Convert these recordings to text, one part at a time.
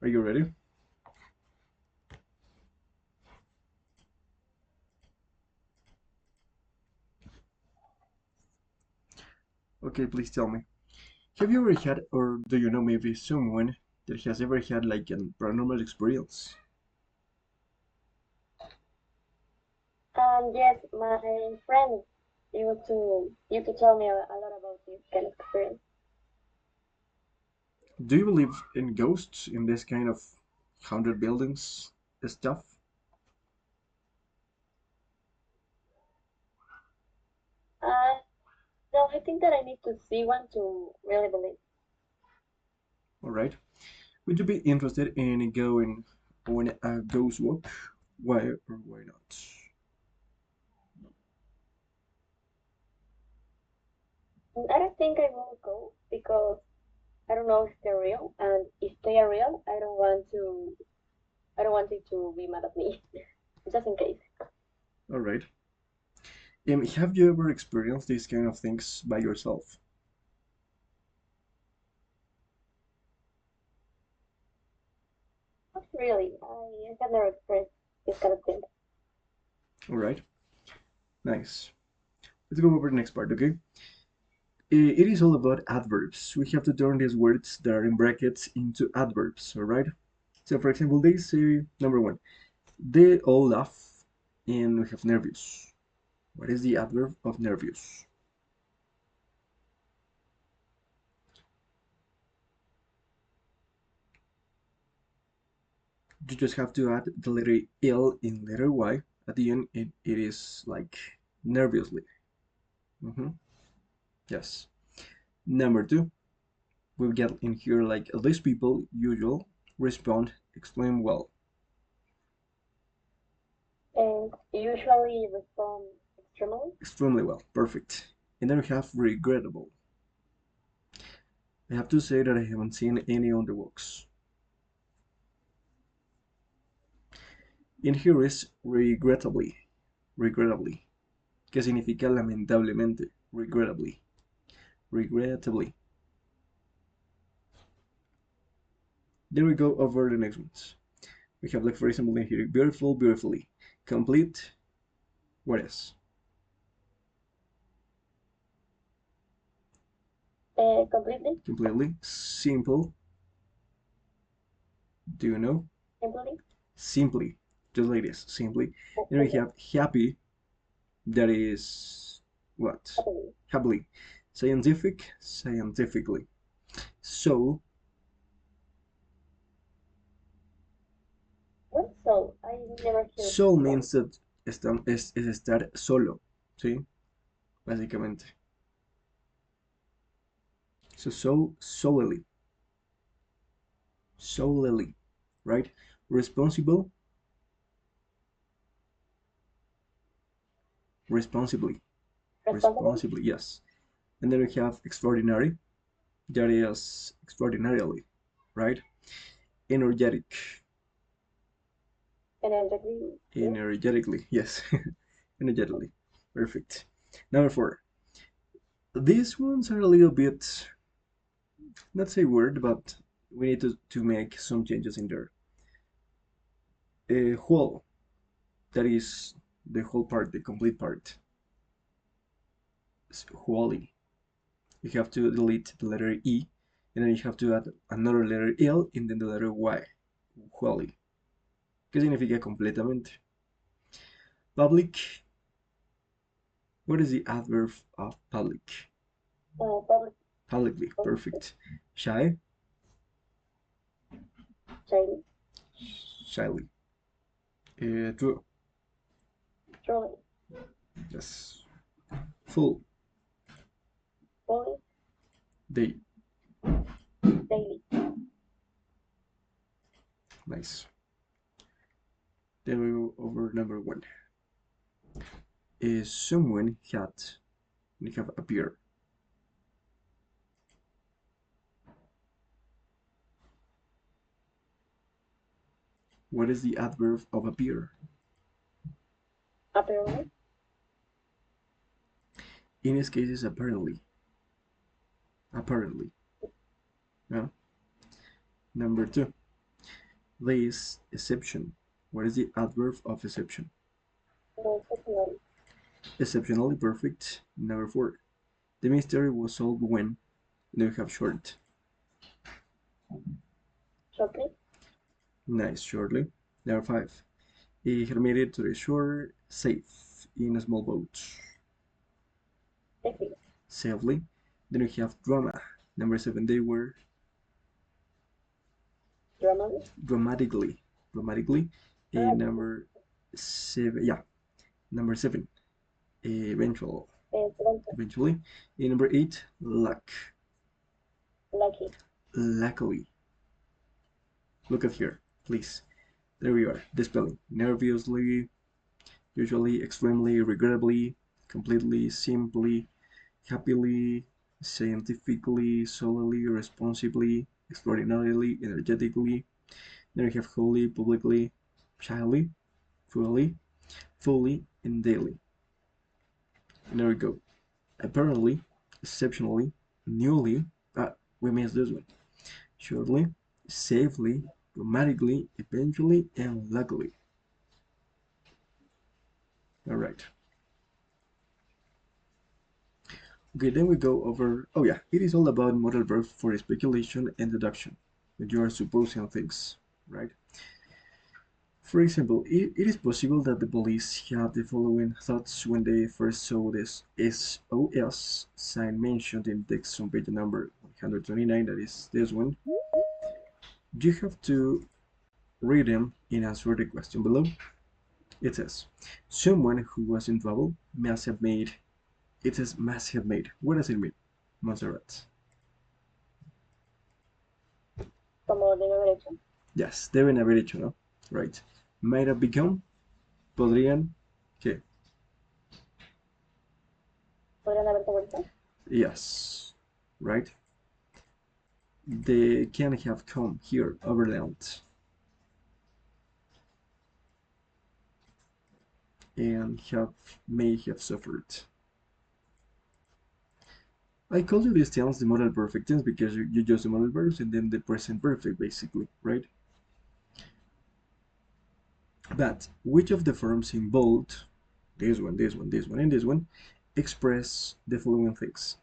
Are you ready? Okay, please tell me. Have you ever had, or do you know maybe someone that has ever had like a paranormal experience? Yes, my friend used to tell me a lot about this kind of experience. Do you believe in ghosts in this kind of haunted buildings stuff? Uh, no, I think that I need to see one to really believe. All right. Would you be interested in going on a ghost walk? Why or why not? I don't think I will go because I don't know if they're real, and if they are real, I don't want it to be mad at me, just in case. All right. Have you ever experienced these kind of things by yourself? Not really. I have never experienced this kind of thing. All right. Nice. Let's go over the next part, okay? It is all about adverbs. We have to turn these words that are in brackets into adverbs, all right? So, for example, they say, number one, they all laugh, and we have nervous. What is the adverb of nervous? You just have to add the letter L in letter Y. At the end, it is like nervously. hmm Yes. Number two, we'll get in here like these people, usual, respond, explain well. And usually respond extremely. Extremely well. Perfect. And then we have regrettable. I have to say that I haven't seen any on the walks. In here is regrettably. Regrettably. Que significa lamentablemente. Regrettably. Regrettably. Then we go over the next ones. We have like for example in here beautiful, beautifully. Complete. What is? Completely, Completely. Simple. Do you know? simply, Simply. Just like this. Simply. Then we okay, have happy. That is what? happily. Happily. Scientific. Scientifically. Soul. What so? I never heard Soul that. means that es estar solo, ¿sí? Básicamente. So soul, solely, solely, right? Responsible, responsibly, Responsible? responsibly, yes. And then we have extraordinary, that is extraordinarily, right? Energetic, Energetically, yes. energetically, yes, energetically, perfect. Number four. These ones are a little bit, not say weird, but we need to make some changes in there. Whole, that is the whole part, the complete part. It's wholly. You have to delete the letter E, and then you have to add another letter L and then the letter Y. Wholly. ¿Qué significa completamente? Public. What is the adverb of public? Public, Publicly. public, Perfect. Shy. Chinese, Shyly. True. truly, Yes. Full. fully, They. daily. Nice. Then we go over number one. Is someone had. We have appear. What is the adverb of appear? Apparently, In this case, is apparently. Apparently. Yeah. Number two. this exception. What is the adverb of exception? Exceptionally. Exceptionally perfect. Number 4. The mystery was solved when. Then we have short. Shortly. Nice, shortly. Number 5. He had made it to the shore safe in a small boat. Safely. Safely. Then we have drama. Number 7. They were Dramatic. dramatically. Dramatically. Ah, Number 7. Yeah. Number 7. Eventual. excelente. Eventually. Number 8. Luck. Lucky. Luckily. Look at here, please. There we are. The spelling. Nervously, usually, extremely, regrettably, completely, simply, happily, scientifically, solely, responsibly, extraordinarily, energetically. Then we have wholly, publicly, shyly, fully, and daily. And there we go. Apparently, exceptionally, newly. We missed this one. Shortly, safely, dramatically, eventually, and luckily. All right. Okay, then we go over. Oh yeah, it is all about modal verbs for speculation and deduction. When you are supposing things, right? For example, it is possible that the police had the following thoughts when they first saw this SOS sign mentioned in text on page number 129, that is this one. You have to read them and answer the question below. It says, someone who was in trouble must have made. It says must have made. What does it mean, Montserrat? Como de haber hecho. Yes, deben haber hecho, ¿no? Right. Might have become. Podrían. ¿Qué? Podrían haberse vuelto. Yes. Right. They can have come here overland and may have suffered. I call you these tense the modal perfect tense because you use the modal verbs and then the present perfect basically, right? But which of the forms in bold, this one, this one, this one, and this one, express the following things?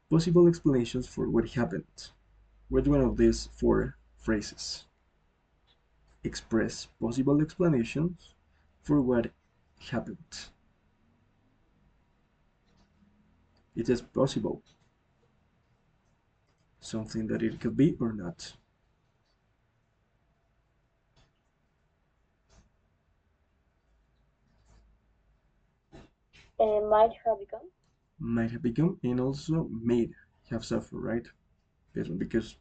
Possible explanations for what happened. Which one of these four phrases express possible explanations for what happened? It is possible, something that it could be or not. Might have become. Might have become and also made have suffered, right? This one because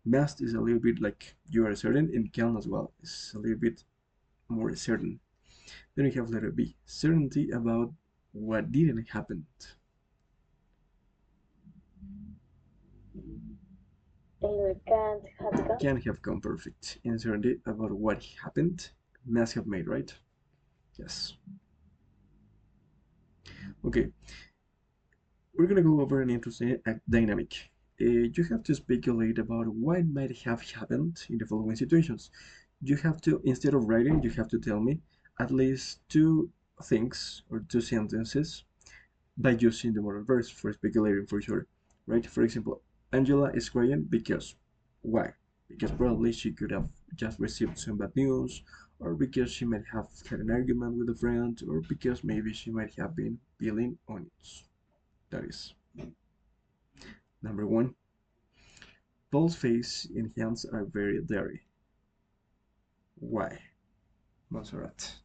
must is a little bit like you are certain and can as well. It's a little bit more certain. Then we have letter B, certainty about what didn't happen. Can't have become. Can have come perfect. And certainty about what happened must have made, right? Yes. Okay, we're gonna go over an interesting dynamic. You have to speculate about what might have happened in the following situations. You have to, instead of writing, you have to tell me at least two things or two sentences by using the modal verbs for speculating for sure, right? For example, Angela is crying because why? Because probably she could have just received some bad news, or because she might have had an argument with a friend, or because maybe she might have been peeling onions. That is number one. Paul's face and hands are very dirty. Why, Montserrat?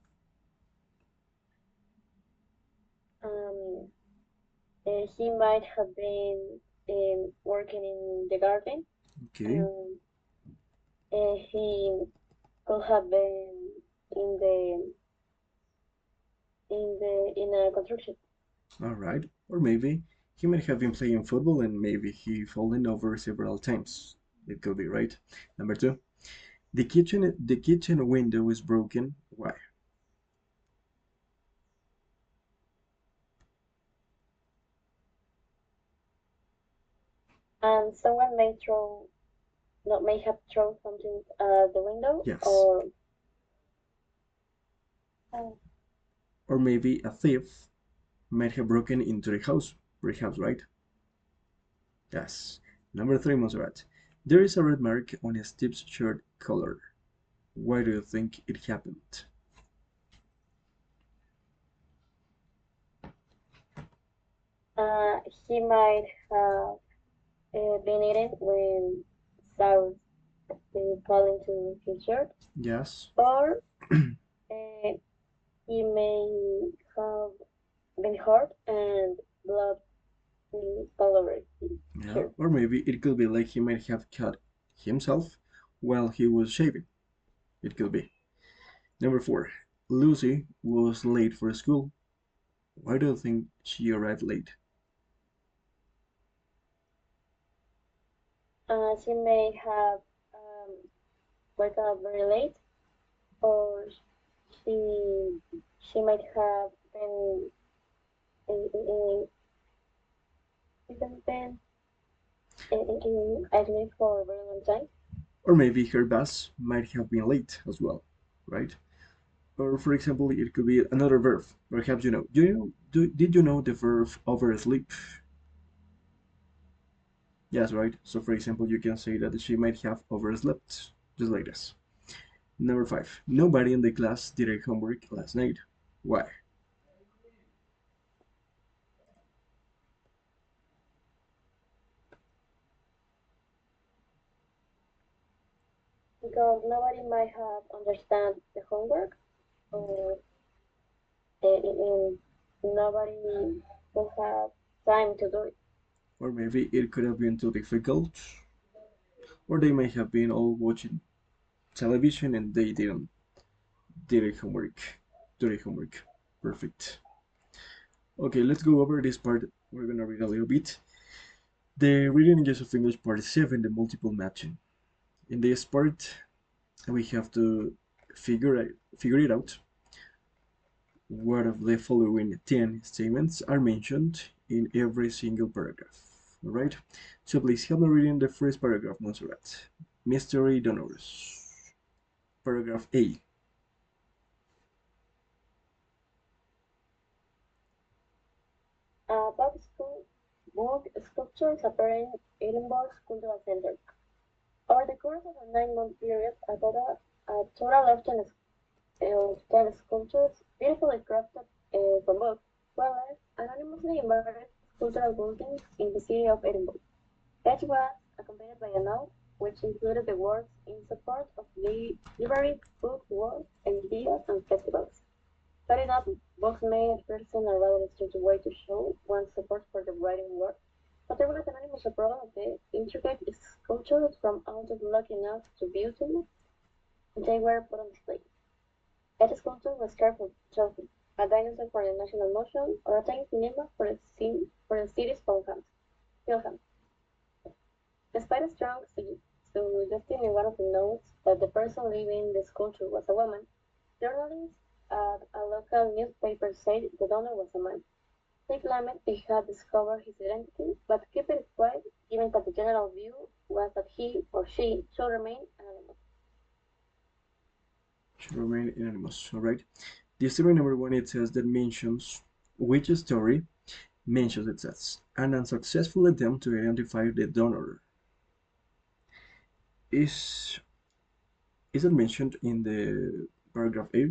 Um, he might have been working in the garden. Okay, Um, he could have been in in a construction. all right. Or maybe he might have been playing football and maybe he fallen over several times. It could be right. Number two, the kitchen window is broken. Why? And someone may throw. not may have thrown something at the window, Yes. or uh, Or maybe a thief might have broken into the house, perhaps, right? Yes. Number three, Montserrat. There is a red mark on Steve's shirt collar. Why do you think it happened? he might have been eaten when Saul fell into his shirt, Yes. or uh, he may have been hurt and blood all over his Yeah. shirt. Or maybe it could be like he might have cut himself while he was shaving. It could be. Number four. Lucy was late for school. Why do you think she arrived late? She may have woke up very late, or she she might have been even been idle for a very long time. Or maybe her bus might have been late as well, right? Or for example, it could be another verb. Perhaps you know. Did you know the verb oversleep? Yes, right. So for example, you can say that she might have overslept, just like this. Number five. Nobody in the class did their homework last night. Why? Because nobody might have understand the homework, or nobody will have time to do it. Or maybe it could have been too difficult. Or they may have been all watching television and they didn't did their homework. Do their homework. Perfect. Okay, let's go over this part. We're gonna read a little bit. The reading in of English part 7, the multiple matching. In this part, we have to figure it out. What of the following 10 statements are mentioned in every single paragraph? Alright? So please help me reading the first paragraph, Montserrat. Mystery donors. Paragraph A. Book sculptures appear in Edinburgh's Cultural Centre. Over the course of a 9-month period, a total of 10 sculptures, beautifully crafted from wood, were left anonymously in various cultural buildings in the city of Edinburgh. Each was accompanied by a note which included the words in support of the library, book, work, ideas, and festivals. Setting up books made at first seemed a rather strange way to show one's support for the writing work, but there was an anonymous approval of the intricate sculptures from authors lucky enough to view them, and they were put on display. Each sculpture was carefully chosen, a dinosaur for the National Motion, or a tiny cinema for the city's Philham. Despite a strong suggestion in one of the notes that the person leaving the sculpture was a woman, journalists at a local newspaper said the donor was a man. They claimed they had discovered his identity, but kept it quiet, given that the general view was that he or she should remain anonymous. Should remain anonymous. Alright? The story number one, it says that mentions which story mentions, it says, an unsuccessful attempt to identify the donor. Is is it mentioned in the paragraph A?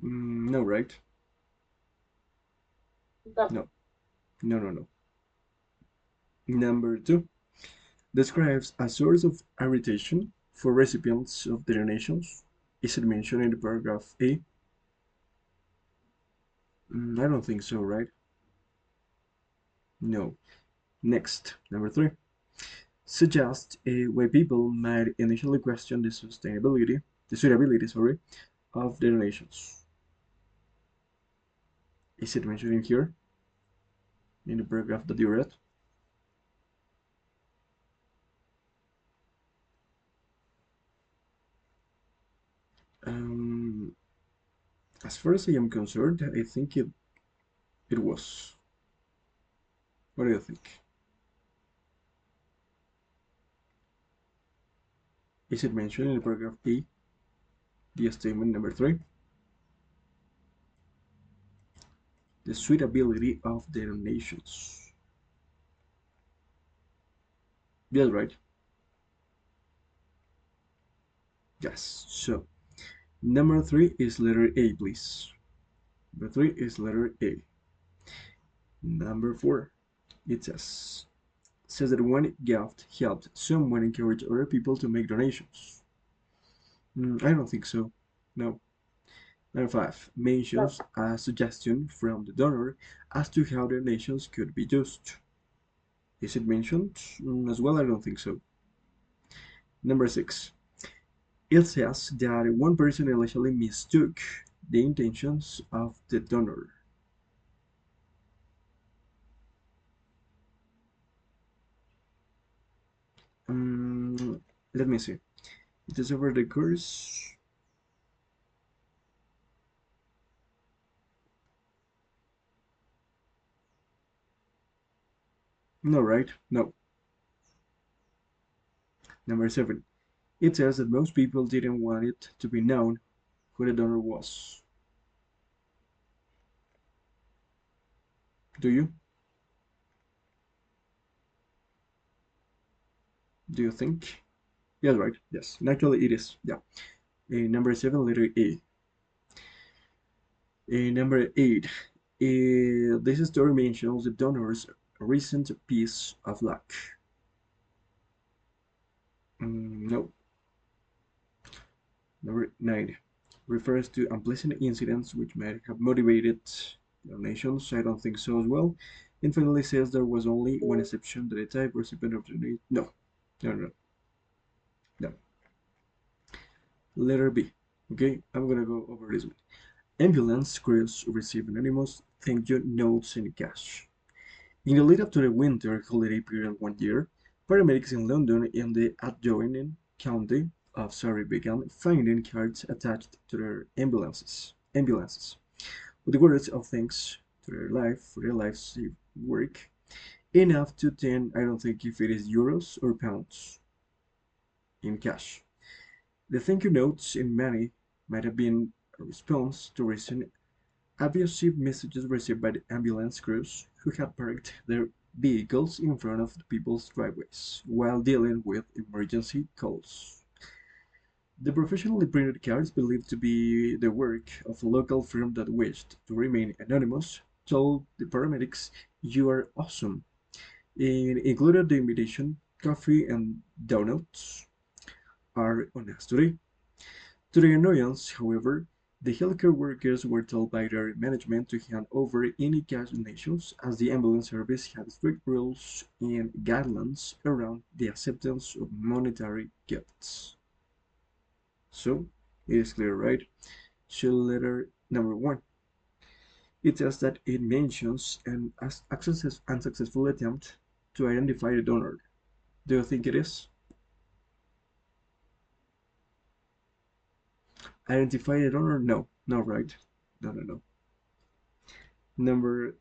No, right? No, No, no, no, no. Number two describes a source of irritation for recipients of donations. Is it mentioned in the paragraph A? I don't think so, right? No. Next, number three suggests why people might initially question the suitability, sorry, of the donations. Is it mentioned in here in the paragraph that you read? Um, as far as I am concerned, I think it was. What do you think? Is it mentioned in paragraph A, the statement number 3? The suitability of denominations. Yes, right. Yes. So number 3 is letter A, please. Number 3 is letter A. Number 4, it says that one gift helped someone encourage other people to make donations. I don't think so. No. Number 5 No. mentions a suggestion from the donor as to how donations could be used. Is it mentioned? As well, I don't think so. Number 6, it says that one person initially mistook the intentions of the donor. Let me see. It is over the course. No, right? No. Number 7, it says that most people didn't want it to be known who the donor was. Do you? Do you think? Yes, right. Yes. And actually, it is. Yeah. Number 7, letter A. Number 8, this story mentions the donor's recent piece of luck. No. Number 9 refers to unpleasant incidents which might have motivated donations. I don't think so as well. And finally says there was only one exception that the type recipient of donate. No. No, no, no. Letter B. Okay, I'm gonna go over this one. Ambulance crews receive anonymous thank you notes in cash. In the lead up to the winter holiday period one year, paramedics in London and the adjoining county of Surrey began finding cards attached to their ambulances, with words of thanks to their life for their life's work, enough to 10, I don't think if it is euros or pounds in cash. The thank you notes in many might have been a response to recent abusive messages received by the ambulance crews who had parked their vehicles in front of the people's driveways while dealing with emergency calls. The professionally printed cards, believed to be the work of a local firm that wished to remain anonymous, told the paramedics, "You are awesome." It included the invitation, coffee, and donuts are on us today. To their annoyance, however, the healthcare workers were told by their management to hand over any cash donations as the ambulance service had strict rules and guidelines around the acceptance of monetary gifts. So, it is clear, right? So, letter number 1. It says that it mentions an unsuccessful attempt to identify the donor. Do you think it is? Identify the donor? No. No, right? No, no, no. Number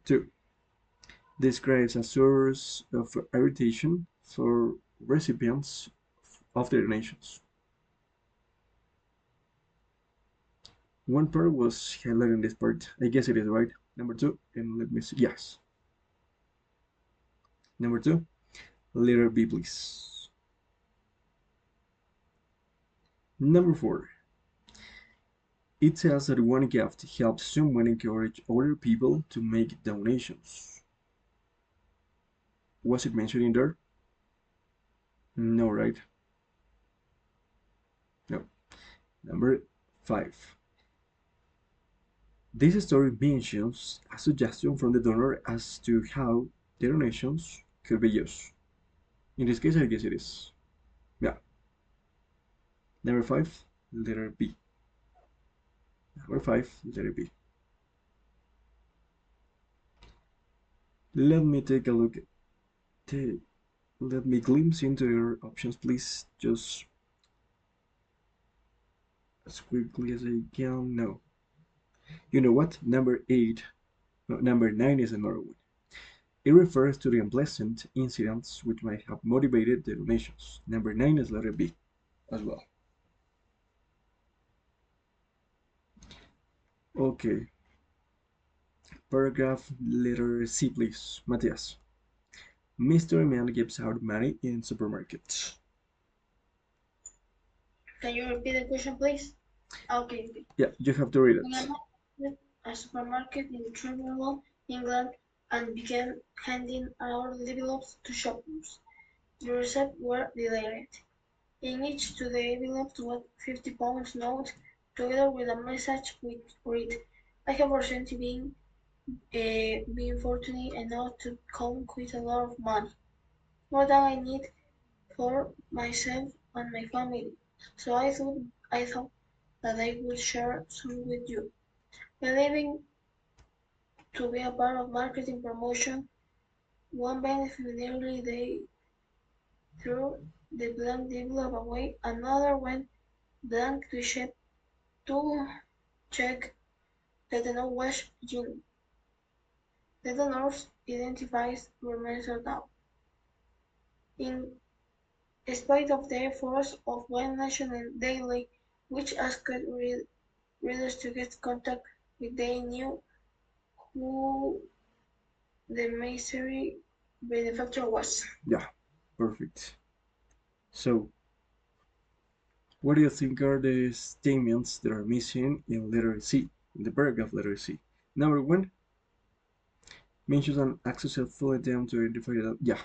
2 describes a source of irritation for recipients of the donations. One part was highlighting this part. I guess it is right. Number 2, and let me see. Yes. Number 2, letter B, please. Number 4, it says that one gift helps someone encourage other people to make donations. Was it mentioned in there? No, right? No. Number 5. This story mentions a suggestion from the donor as to how the donations could be used. In this case, I guess it is. Yeah. Number 5, letter B. Number 5, letter B. Let me take a look. Let me glimpse into your options, please. Just as quickly as I can. No. You know what? Number 8. No, number 9 is another one. It refers to the unpleasant incidents which might have motivated the donations. Number 9 is letter B. as well. Okay, paragraph letter C, please. Matthias. Mystery man gives out money in supermarket. Can you repeat the question, please? Okay. Yeah, you have to read When it. I met a supermarket in Tremorlon, England, and began handing out envelopes to shoppers. The receipts were delivered. In each to the envelope was £50 note, together with a message which read, I have recently been fortunate enough to come with a lot of money, more than I need for myself and my family. So I thought that I would share some with you. Believing to be a part of marketing promotion, one beneficiary they threw the blank envelope away, another went blank to check that the note was genuine. The donors identifies remains down. In spite of the efforts of one national daily, which asked readers to get contact with they knew who the mystery benefactor was. Yeah, perfect. So, what do you think are the statements that are missing in letter C, in the paragraph letter C? Number one, mentions an unsuccessful attempt to identify that. Yeah,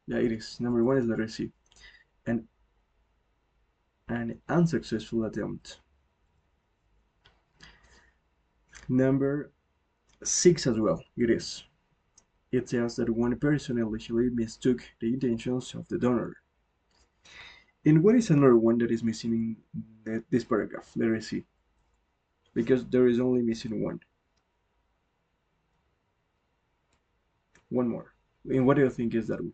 it is. Number one is letter C. And an unsuccessful attempt. Number six as well, it is. It says that one person allegedly mistook the intentions of the donor. And what is another one that is missing in this paragraph? Let us see. Because there is only missing one. One more. And what do you think is that one?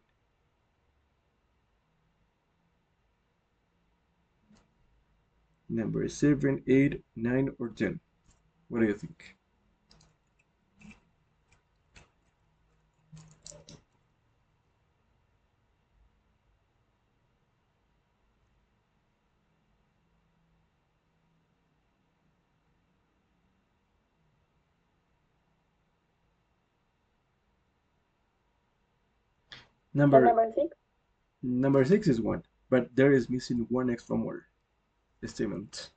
Number 7, 8, 9, or 10? What do you think? The Number number 6? number 6 is one, but there is missing one extra more statement.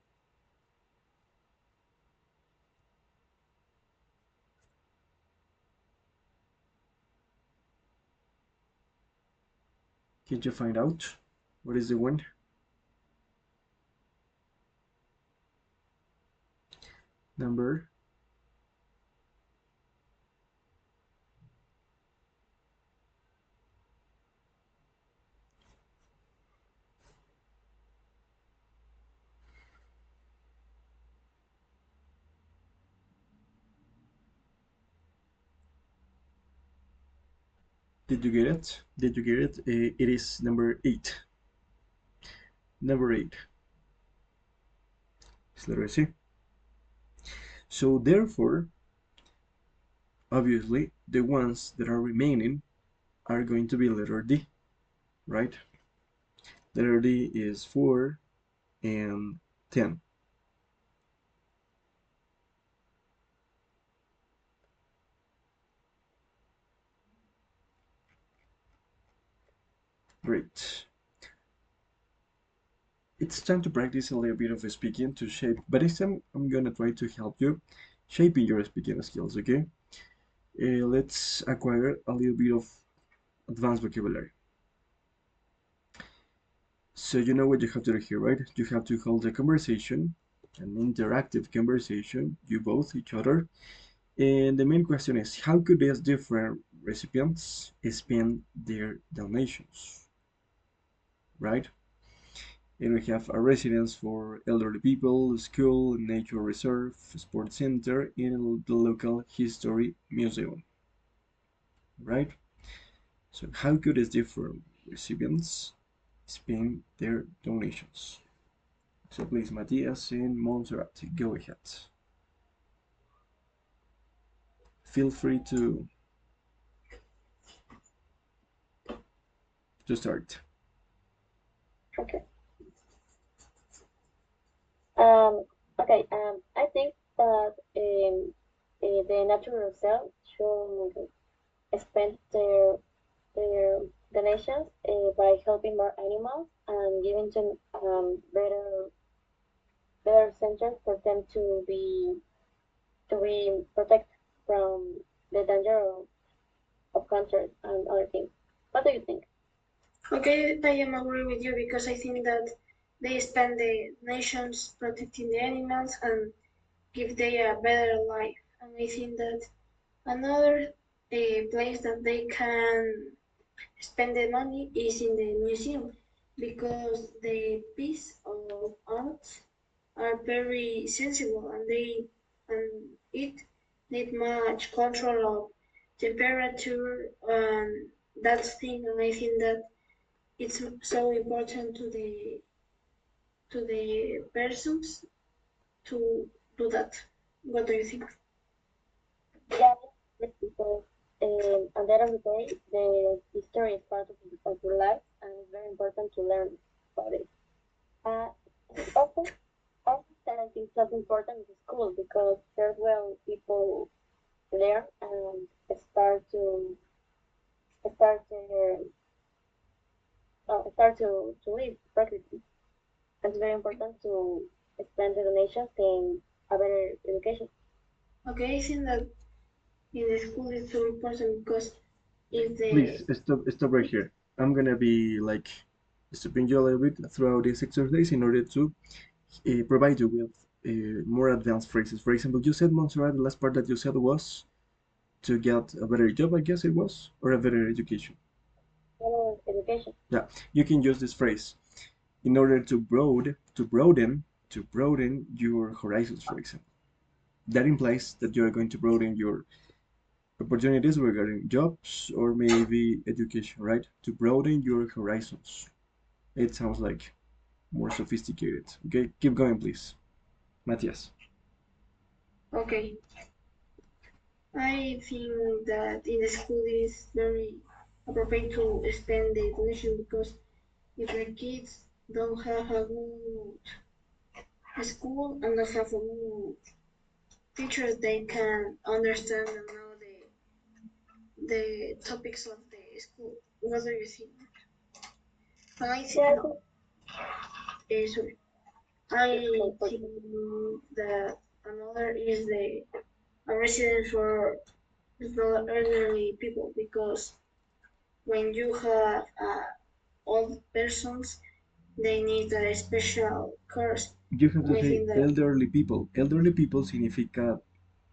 Can you find out what is the one? Number. Did you get it? Did you get it? It is number 8. Number 8. Is letter C. So therefore, obviously, the ones that are remaining are going to be letter D, right? Letter D is 4 and 10. Great. It's time to practice a little bit of speaking to shape, but this time I'm gonna try to help you shaping your speaking skills, okay? Let's acquire a little bit of advanced vocabulary. So you know what you have to do here, right? You have to hold a conversation, an interactive conversation, you both, each other. And the main question is, how could these different recipients spend their donations, right? And we have a residence for elderly people, school, nature reserve, sports center, and the local history museum, right? So how could these different recipients spend their donations? So please, Matthias and Montserrat, go ahead. Feel free to start. Okay. Um, okay, I think that the natural cells should spend their donations by helping more animals and giving them better centers for them to be protected from the danger of cancer and other things. What do you think? Okay, I am agree with you because I think that they spend the nations protecting the animals and give them a better life. And I think that another place that they can spend the money is in the museum because the piece of art are very sensible and it need much control of temperature and that thing, and I think that it's so important to the persons to do that. What do you think? Yeah, because at the end of the day, the history is part of your life, and it's very important to learn about it. Uh, also, also that I think that's important in school because there's where people learn and start their start to live practically. And it's very important to spend the donations in a better education. Okay, I think that in the school it's so important because if the Please stop right here. I'm gonna be like stopping you a little bit throughout this exercise in order to provide you with more advanced phrases. For example, you said, Montserrat, the last part that you said was to get a better job, I guess it was, or a better education. Better education. Yeah, you can use this phrase in order to broaden your horizons, for example. That implies that you are going to broaden your opportunities regarding jobs or maybe education, right? To broaden your horizons. It sounds like more sophisticated. Okay, keep going, please. Matthias. okay, I think that in the school is very appropriate to spend the donation because if the kids don't have a good school and don't have a good teachers, they can understand and know the topics of the school. What do you think? I think Yeah, I no. think Sorry. it's I important. think that another is the a residence for the elderly people because when you have old persons, they need a special course. You have And to I say think that elderly people. Elderly people significa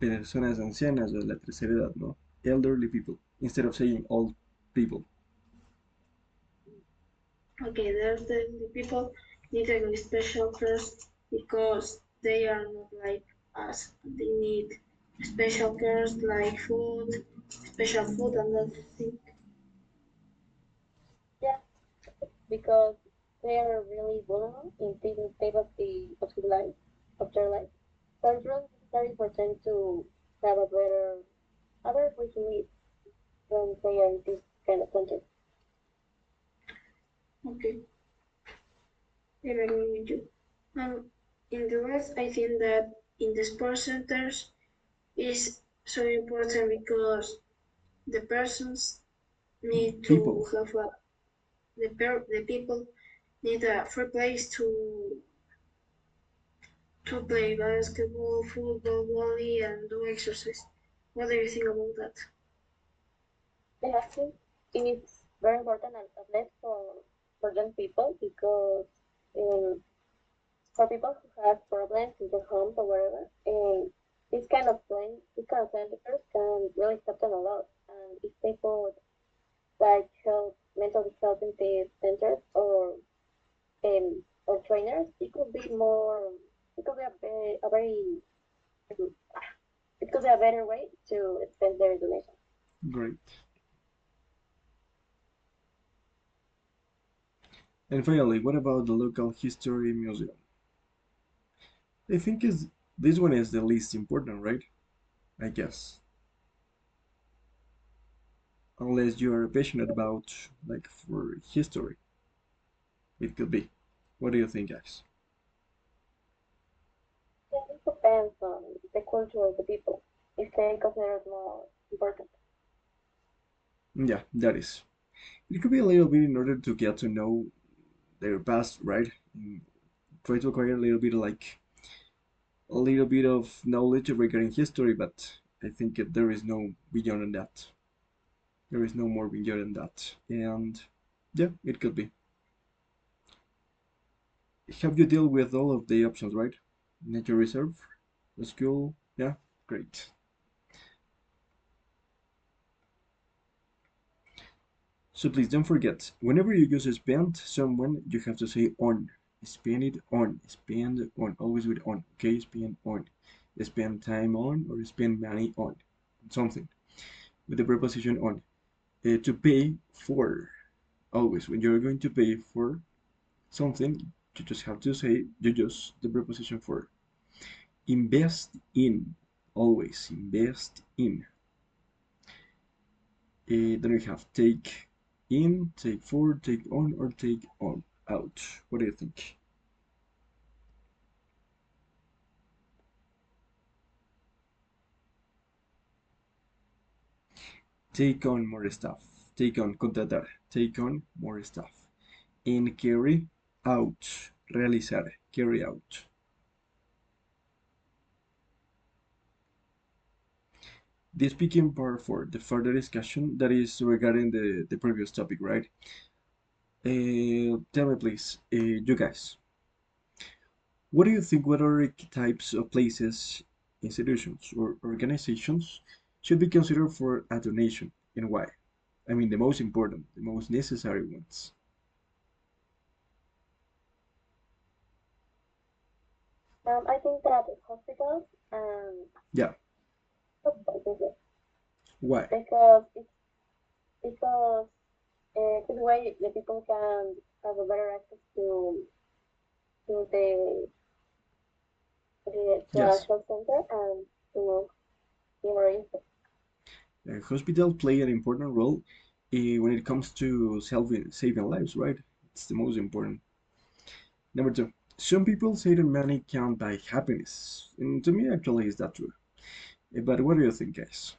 personas ancianas o de la tercera edad, ¿no? Elderly people, instead of saying old people. okay, the elderly people need a special course because they are not like us. They need special cares like food, special food, and that thing. Yeah, because they are really vulnerable in this state of their life. So it's really necessary for them to have a better way to live when they are in this kind of country. Okay, I agree with you. In the West, I think that in the sports centers is so important because the persons need to People. have the people need a free place to play basketball, football, volley, and do exercise. What do you think about that? They have to. It's very important at least for young people because um, for people who have problems in their homes or whatever, this kind of centers can really help them a lot. And if they put like mental health in the centers or trainers, it could be it could be a better way to spend their donation. Great. And finally, what about the local history museum? I think is this one is the least important, right? I guess. Unless you're passionate about like for history. It could be. What do you think, guys? the culture of the people if they consider it more important. Yeah, that is. It could be a little bit in order to get to know their past, right? And try to acquire a little bit of knowledge regarding history, but I think there is no beyond that. There is no more beyond that. And yeah, it could be. Have you dealt with all of the options, right? Nature reserve, the school, yeah, great. So please don't forget, whenever you use spend someone, you have to say on. Spend it on. Spend on. Always with on. Okay, spend on. Spend time on or spend money on something with the preposition on. To pay for. Always, when you're going to pay for something, you just have to say, you use the preposition for. Invest in. Always invest in. Then we have take in, take for, take on, or take on out. What do you think? Take on more stuff. Take on, contratar. Take on more stuff. And carry out. Realizar. Carry out. This became part for the further discussion that is regarding the previous topic, right? Tell me please, you guys, what do you think, what are types of places, institutions, or organizations should be considered for a donation and why? I mean, the most important, the most necessary ones. I think that hospitals and Yeah, hospitals, why? because this way the people can have a better access to to a Yes. health center and to emergency. Hospitals play an important role when it comes to saving lives, right? It's the most important. Number two, some people say that money can't buy happiness. And to me, actually, is that true? But what do you think, guys?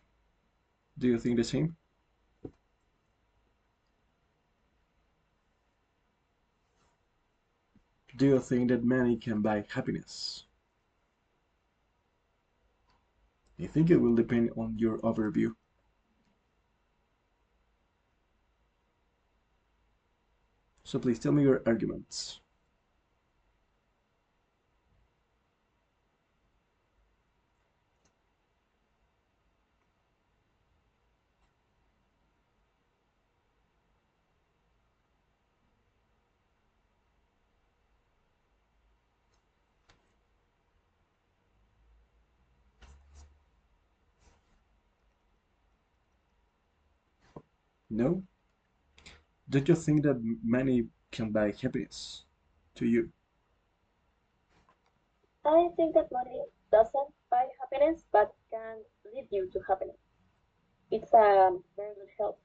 Do you think the same? Do you think that money can buy happiness? I think it will depend on your overview. So please tell me your arguments. No? Don't you think that money can buy happiness to you? I think that money doesn't buy happiness, but can lead you to happiness. It's a very good help.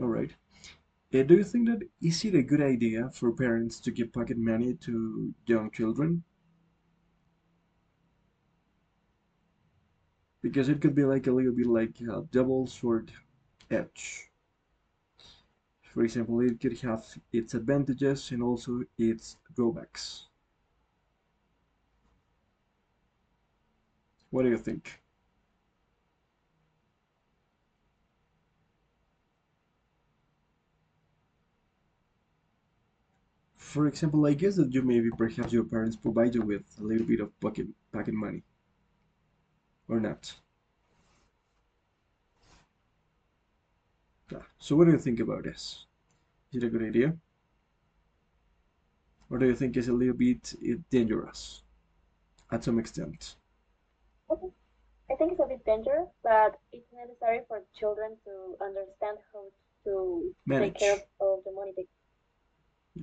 All right. Do you think that is it a good idea for parents to give pocket money to young children? Because it could be like a little bit like a double sword edge. For example, it could have its advantages and also its drawbacks. What do you think? For example, I guess that you maybe perhaps your parents provide you with a little bit of pocket money or not. Yeah. So what do you think about this? Is it a good idea? Or do you think it's a little bit dangerous at some extent? Okay. I think it's a bit dangerous, but it's necessary for children to understand how to take care Manage of the money they.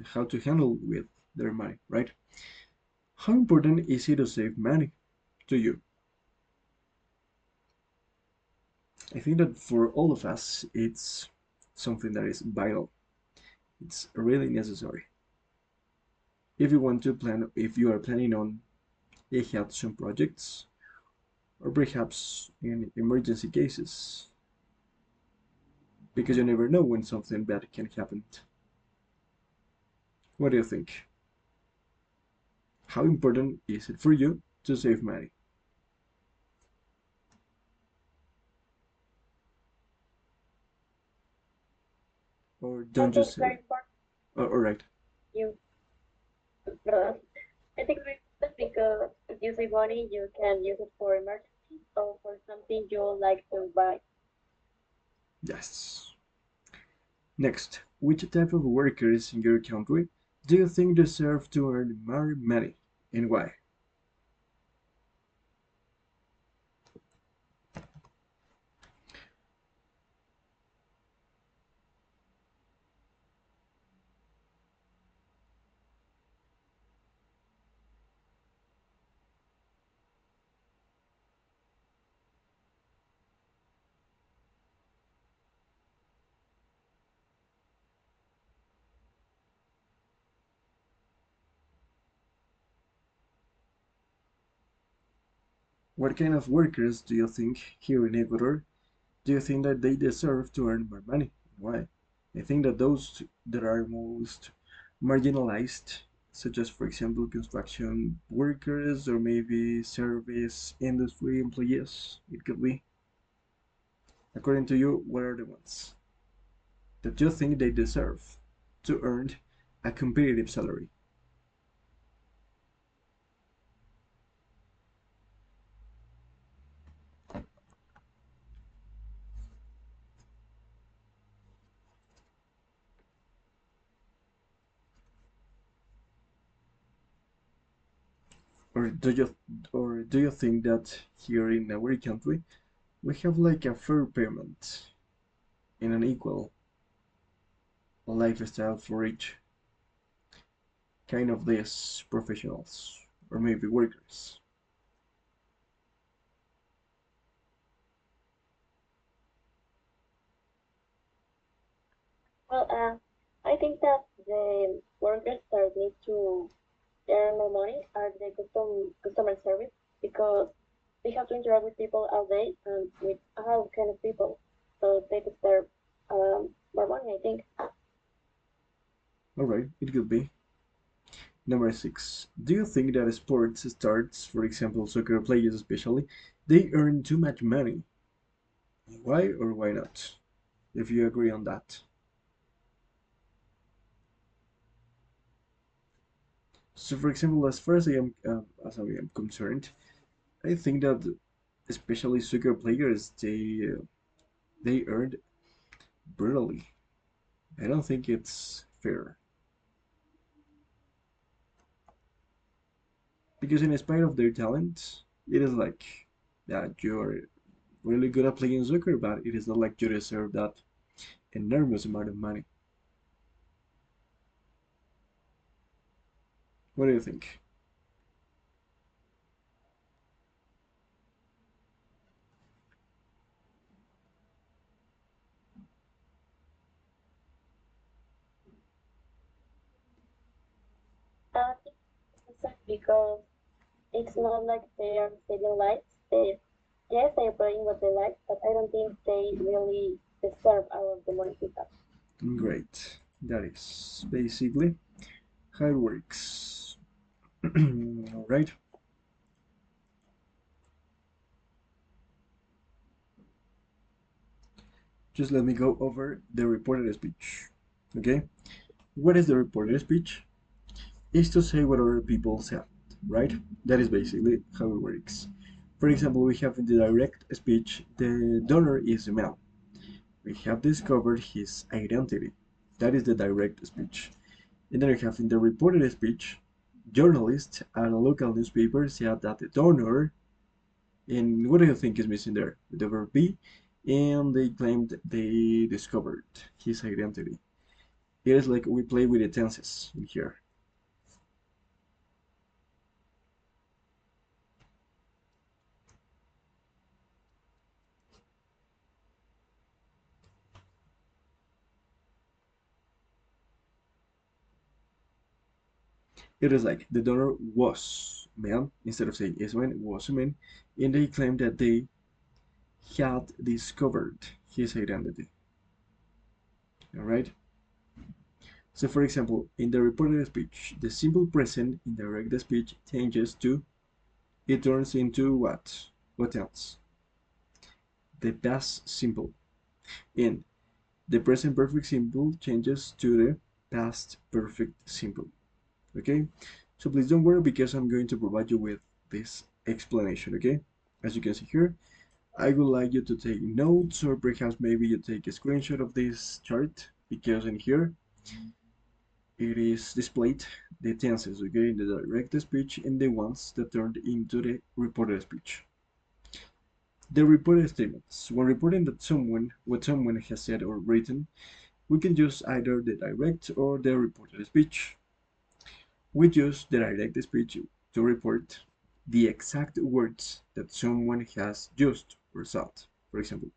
how to handle with their money, right? How important is it to save money to you? I think that for all of us, it's something that is vital. It's really necessary. If you want to plan, if you are planning on he had some projects, or perhaps in emergency cases, because you never know when something bad can happen. What do you think? How important is it for you to save money? Or I don't you think it's very say? important Oh, all right. you, perdón. I think it's very important because if you save money, you can use it for emergencies or for something you like to buy. Yes. Next, which type of workers in your country do you think deserve to earn more money and why? What kind of workers do you think here in Ecuador do you think that they deserve to earn more money? Why? I think that those that are most marginalized, such as, for example, construction workers or maybe service industry employees, it could be. According to you, what are the ones that you think they deserve to earn a competitive salary? Or do you think that here in our country we have like a fair payment and an equal lifestyle for each kind of these professionals or maybe workers? Well, I think that the workers that need to earn more money are the customer service because they have to interact with people all day and with all kind of people, so they deserve more money. I think. All right, it could be. Number six. Do you think that sports stars, for example, soccer players especially, they earn too much money? Why or why not? If you agree on that. So, for example, as I am concerned, I think that especially soccer players, they earned brutally. I don't think it's fair because, in spite of their talent, it is like that you're really good at playing soccer, but it is not like you deserve that enormous amount of money. What do you think? I think it's because it's not like they are saving lives. They yes, they are playing what they like, but I don't think they really deserve all of the money they have. Great. That is basically how it works. All right. Just let me go over the reported speech. Okay. What is the reported speech? Is to say what other people said, right? That is basically how it works. For example, we have in the direct speech, the donor is a man. We have discovered his identity. That is the direct speech. And then we have in the reported speech, journalists at a local newspaper said that the donor, and what do you think is missing there? The verb be, and they claimed they discovered his identity. It is like we play with the tenses in here. It is like the donor was, man, instead of saying is a man, was a man, and they claimed that they had discovered his identity. All right. So, for example, in the reported speech, the simple present in direct speech changes to, it turns into what? What else? The past simple. And the present perfect simple changes to the past perfect simple. Okay? So please don't worry because I'm going to provide you with this explanation. Okay? As you can see here, I would like you to take notes, or perhaps maybe you take a screenshot of this chart, because in here it is displayed the tenses, okay, in the direct speech and the ones that turned into the reported speech. The reported statements. When reporting that what someone has said or written, we can use either the direct or the reported speech. We use the direct speech to report the exact words that someone has used or said. For example,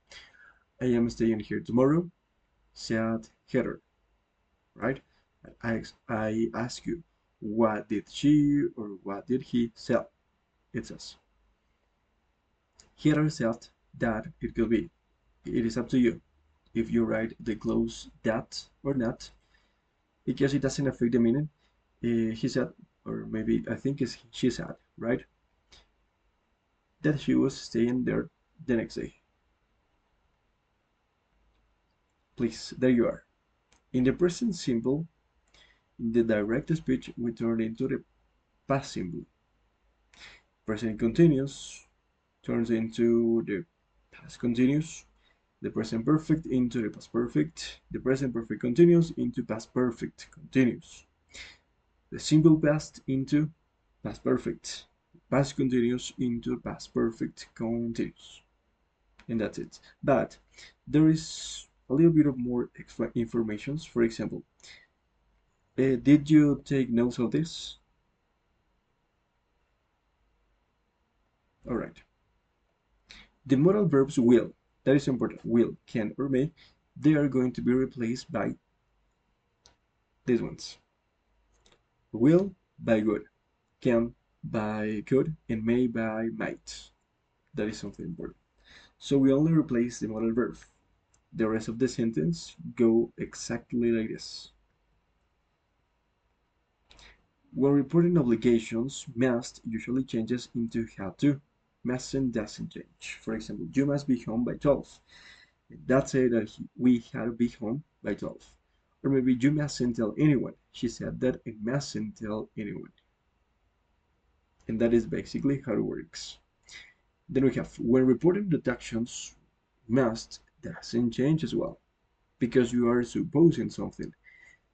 I am staying here tomorrow, said Heather, right? I ask you, what did she or what did he say? It says. Heather said that it could be. It is up to you if you write the clause that or not, because it doesn't affect the meaning. He said, or maybe I think it's she said, right? That she was staying there the next day. Please, there you are. In the present simple, in the direct speech, we turn into the past simple. Present continuous turns into the past continuous. The present perfect into the past perfect. The present perfect continuous into past perfect continuous. The simple past into past perfect. Past continuous into past perfect continuous. And that's it. But there is a little bit of more extra information. For example, did you take notes of this? All right. The modal verbs will, that is important, will, can, or may, they are going to be replaced by these ones. Will by would, can by could, and may by might. That is something important. So we only replace the modal verb. The rest of the sentence go exactly like this. When reporting obligations, must usually changes into have to. Mustn't doesn't change. For example, you must be home by 12. That said that we had to be home by 12. Or maybe you mustn't tell anyone. She said that I mustn't tell anyone. And that is basically how it works. Then we have when reporting deductions, must doesn't change as well. Because you are supposing something.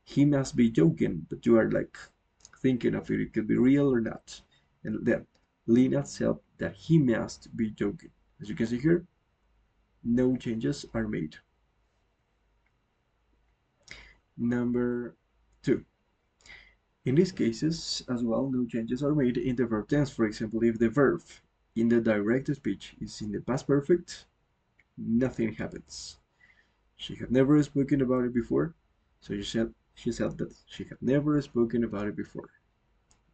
He must be joking, but you are like thinking of it. It could be real or not. And then Lena said that he must be joking. As you can see here, no changes are made. Number 2. In these cases, as well, no changes are made in the verb tense. For example, if the verb in the direct speech is in the past perfect, nothing happens. She had never spoken about it before, so she said that she had never spoken about it before.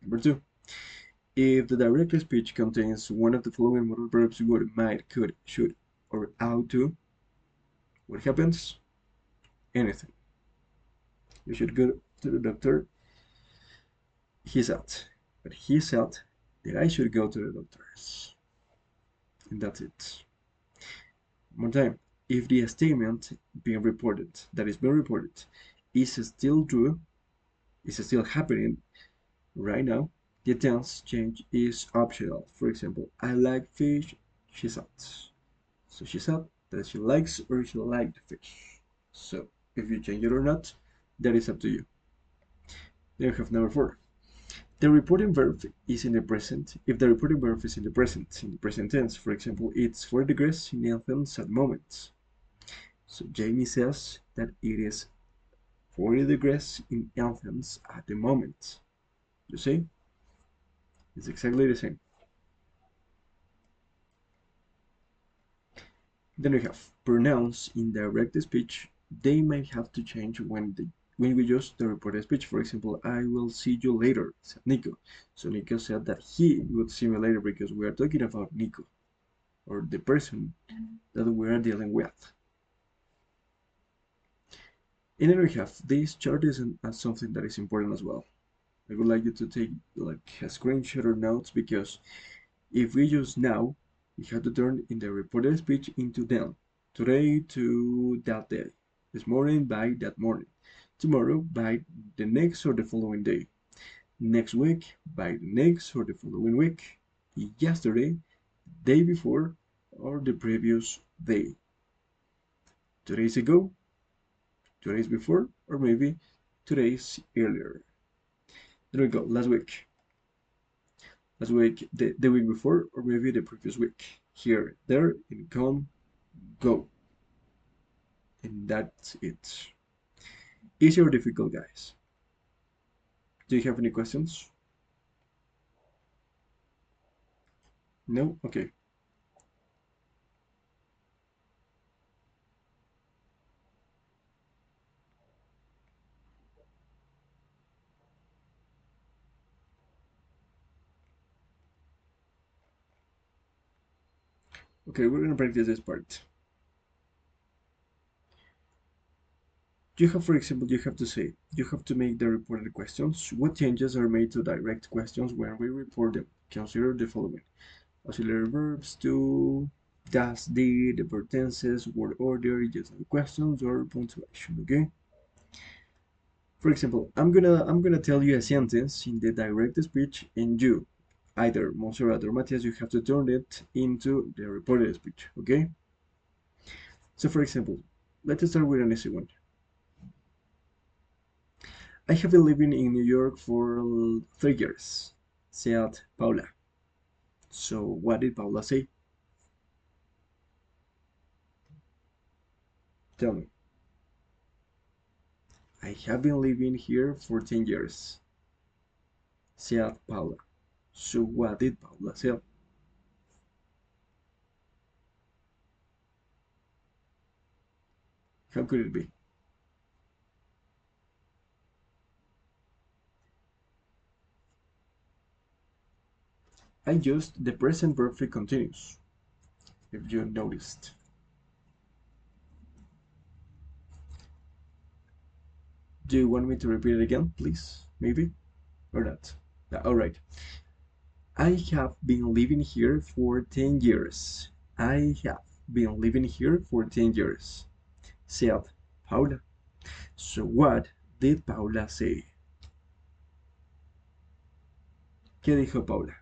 Number 2. If the direct speech contains one of the following modal verbs would, might, could, should, or ought to, what happens? Anything. You should go to the doctor. He said, but he said that I should go to the doctors. And that's it. One more time. If the statement being reported, that is being reported, is still true, is still happening right now, the tense change is optional. For example, I like fish, she said. So she said that she likes or she liked fish. So if you change it or not, that is up to you. Then we have number 4. The reporting verb is in the present. If the reporting verb is in the present tense, for example, it's 4 degrees in Athens at the moment. So Jamie says that it is 40 degrees in Athens at the moment. You see? It's exactly the same. Then we have pronouns in direct speech. They might have to change when we use the reported speech. For example, I will see you later, said Nico. So Nico said that he would see me later because we are talking about Nico, or the person that we are dealing with. And then we have this chart is something that is important as well. I would like you to take like a screenshot or notes because if we use now, we have to turn in the reported speech into then. Today to that day. This morning by that morning. Tomorrow by the next or the following day. Next week by the next or the following week. Yesterday, day before, or the previous day. 2 days ago, 2 days before, or maybe 2 days earlier. There we go, last week. Last week, the week before, or maybe the previous week. Here, there, and come, go. And that's it. Easy or difficult, guys? Do you have any questions? No? Okay. Okay, we're gonna practice this part. You have, for example, you have to say, you have to make the reported questions. What changes are made to direct questions when we report them? Consider the following. Auxiliary verbs to does, did, verb tenses, word order, yes, no questions, or punctuation, okay? For example, I'm gonna tell you a sentence in the direct speech and you, either Montserrat or Matthias, you have to turn it into the reported speech, okay? So for example, let's start with an easy one. I have been living in New York for 3 years, said Paula. So what did Paula say? Tell me. I have been living here for 10 years, said Paula. So what did Paula say? How could it be? I used the present perfect continuous, if you noticed. Do you want me to repeat it again, please? Maybe? Or not? Alright. I have been living here for 10 years. I have been living here for 10 years, said Paula. So what did Paula say? ¿Qué dijo Paula?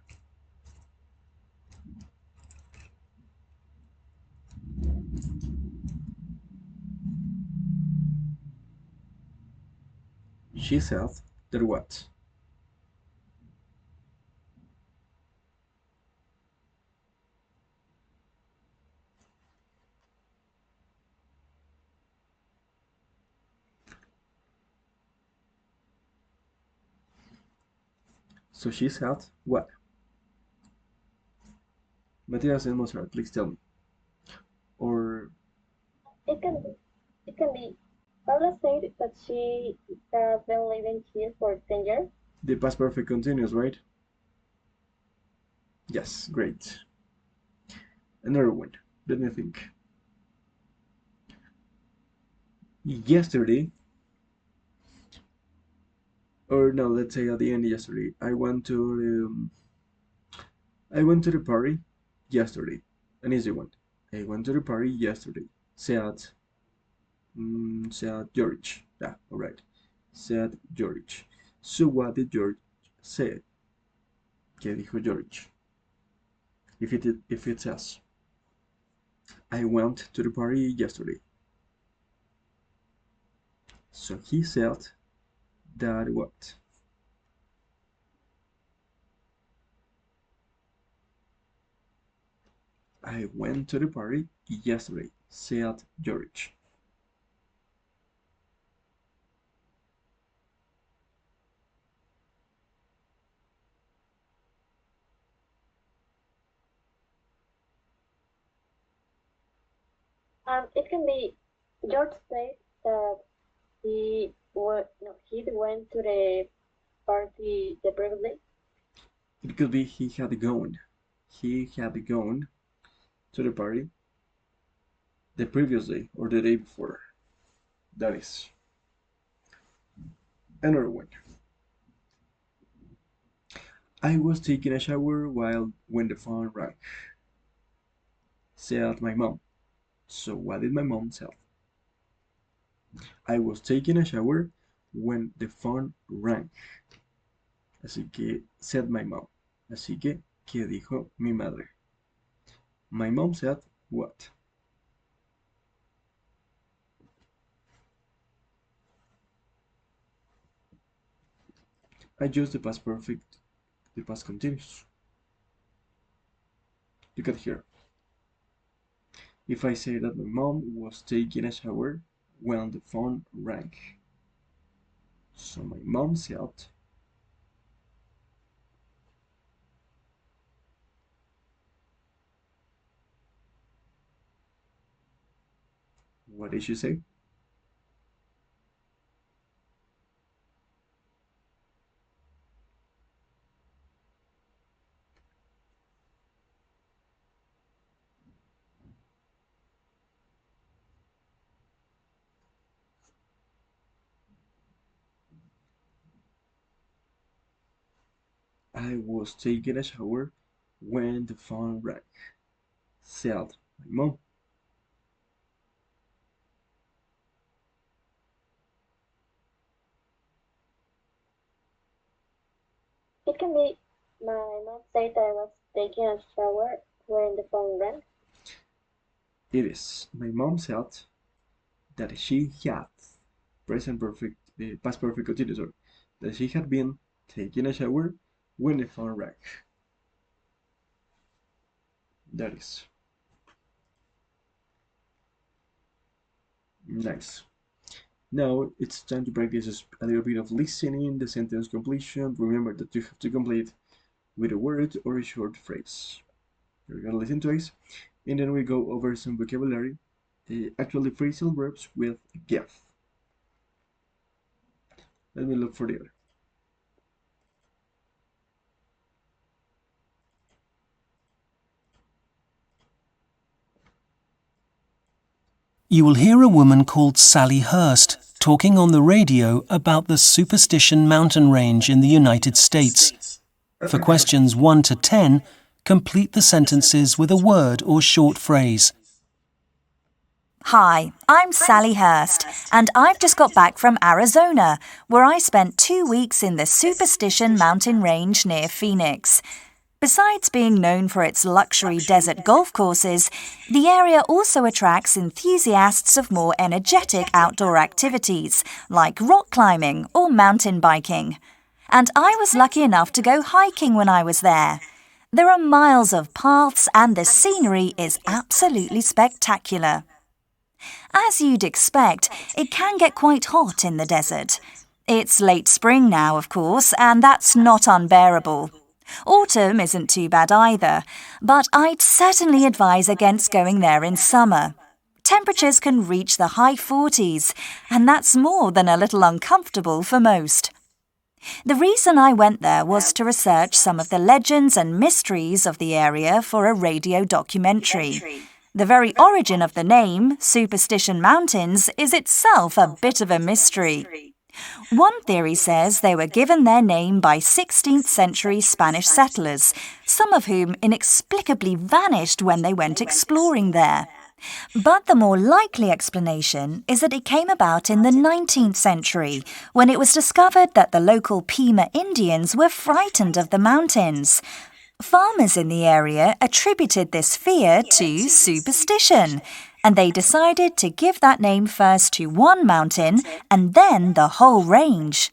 She said that what? So she said what? Matthias and Mozart, please tell me. Or It can be. It can be. Paula said that she has been living here for 10 years. the past perfect continuous, right? Yes, great. Another one. Let me think. Yesterday, or no, let's say at the end yesterday, I went to the party yesterday. An easy one. I went to the party yesterday. Said said George. Yeah, all right. Said George. So what did George say? ¿Qué dijo George? If it says, I went to the party yesterday. So he said that what? I went to the party yesterday, said George. It can be George said that he went to the party the previous day. It could be he had gone. He had gone to the party the previous day or the day before. That is another one. I was taking a shower when the phone rang, said my mom. So what did my mom say? I was taking a shower when the phone rang. Así que, said my mom. Así que, ¿qué dijo mi madre? My mom said what? I use the past perfect, the past continuous. You can hear. If I say that my mom was taking a shower when the phone rang. So my mom said, what did she say? I was taking a shower when the phone rang, said my mom. It can be my mom said I was taking a shower when the phone rang. It is. My mom said that she had present perfect, past perfect continuous, sorry, that she had been taking a shower when the phone rang. That is. Nice. Now it's time to practice a little bit of listening, the sentence completion. Remember that you have to complete with a word or a short phrase. We're gonna listen twice, and then we go over some vocabulary, actually phrasal verbs with get. Let me look for the other. You will hear a woman called Sally Hurst talking on the radio about the Superstition mountain range in the United States. For questions 1 to 10, complete the sentences with a word or short phrase. Hi, I'm Sally Hurst, and I've just got back from Arizona, where I spent 2 weeks in the Superstition mountain range near Phoenix. Besides being known for its luxury desert golf courses, the area also attracts enthusiasts of more energetic outdoor activities, like rock climbing or mountain biking. And I was lucky enough to go hiking when I was there. There are miles of paths and the scenery is absolutely spectacular. As you'd expect, it can get quite hot in the desert. It's late spring now, of course, and that's not unbearable. Autumn isn't too bad either, but I'd certainly advise against going there in summer. Temperatures can reach the high 40s, and that's more than a little uncomfortable for most. The reason I went there was to research some of the legends and mysteries of the area for a radio documentary. The very origin of the name, Superstition Mountains, is itself a bit of a mystery. One theory says they were given their name by 16th century Spanish settlers, some of whom inexplicably vanished when they went exploring there. But the more likely explanation is that it came about in the 19th century, when it was discovered that the local Pima Indians were frightened of the mountains. Farmers in the area attributed this fear to superstition, and they decided to give that name first to one mountain and then the whole range.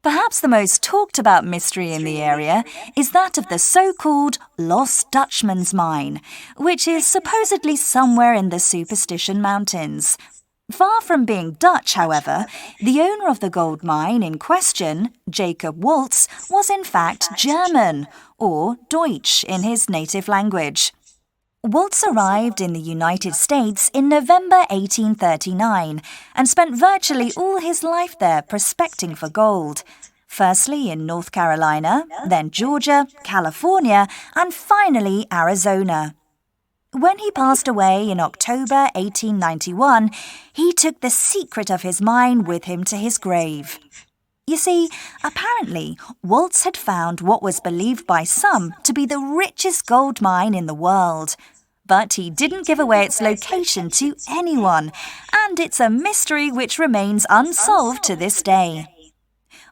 Perhaps the most talked about mystery in the area is that of the so-called Lost Dutchman's Mine, which is supposedly somewhere in the Superstition Mountains. Far from being Dutch, however, the owner of the gold mine in question, Jacob Waltz, was in fact German, or Deutsch in his native language. Waltz arrived in the United States in November 1839 and spent virtually all his life there prospecting for gold. Firstly in North Carolina, then Georgia, California, and finally Arizona. When he passed away in October 1891, he took the secret of his mine with him to his grave. You see, apparently, Waltz had found what was believed by some to be the richest gold mine in the world. But he didn't give away its location to anyone, and it's a mystery which remains unsolved to this day.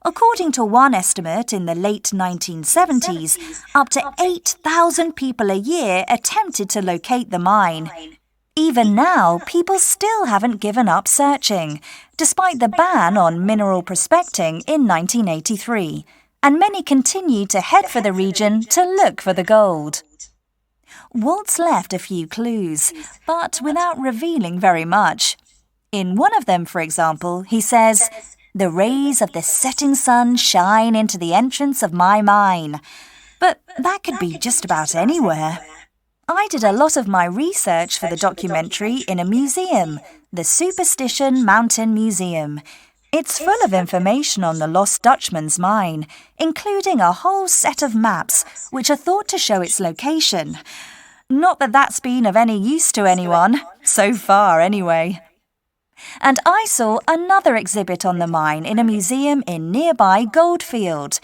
According to one estimate in the late 1970s, up to 8,000 people a year attempted to locate the mine. Even now, people still haven't given up searching, despite the ban on mineral prospecting in 1983, and many continue to head for the region to look for the gold. Waltz left a few clues, but without revealing very much. In one of them, for example, he says, "The rays of the setting sun shine into the entrance of my mine." But that could be just about anywhere. I did a lot of my research for the documentary in a museum, the Superstition Mountain Museum. It's full of information on the Lost Dutchman's mine, including a whole set of maps which are thought to show its location. Not that that's been of any use to anyone, so far anyway. And I saw another exhibit on the mine in a museum in nearby Goldfield.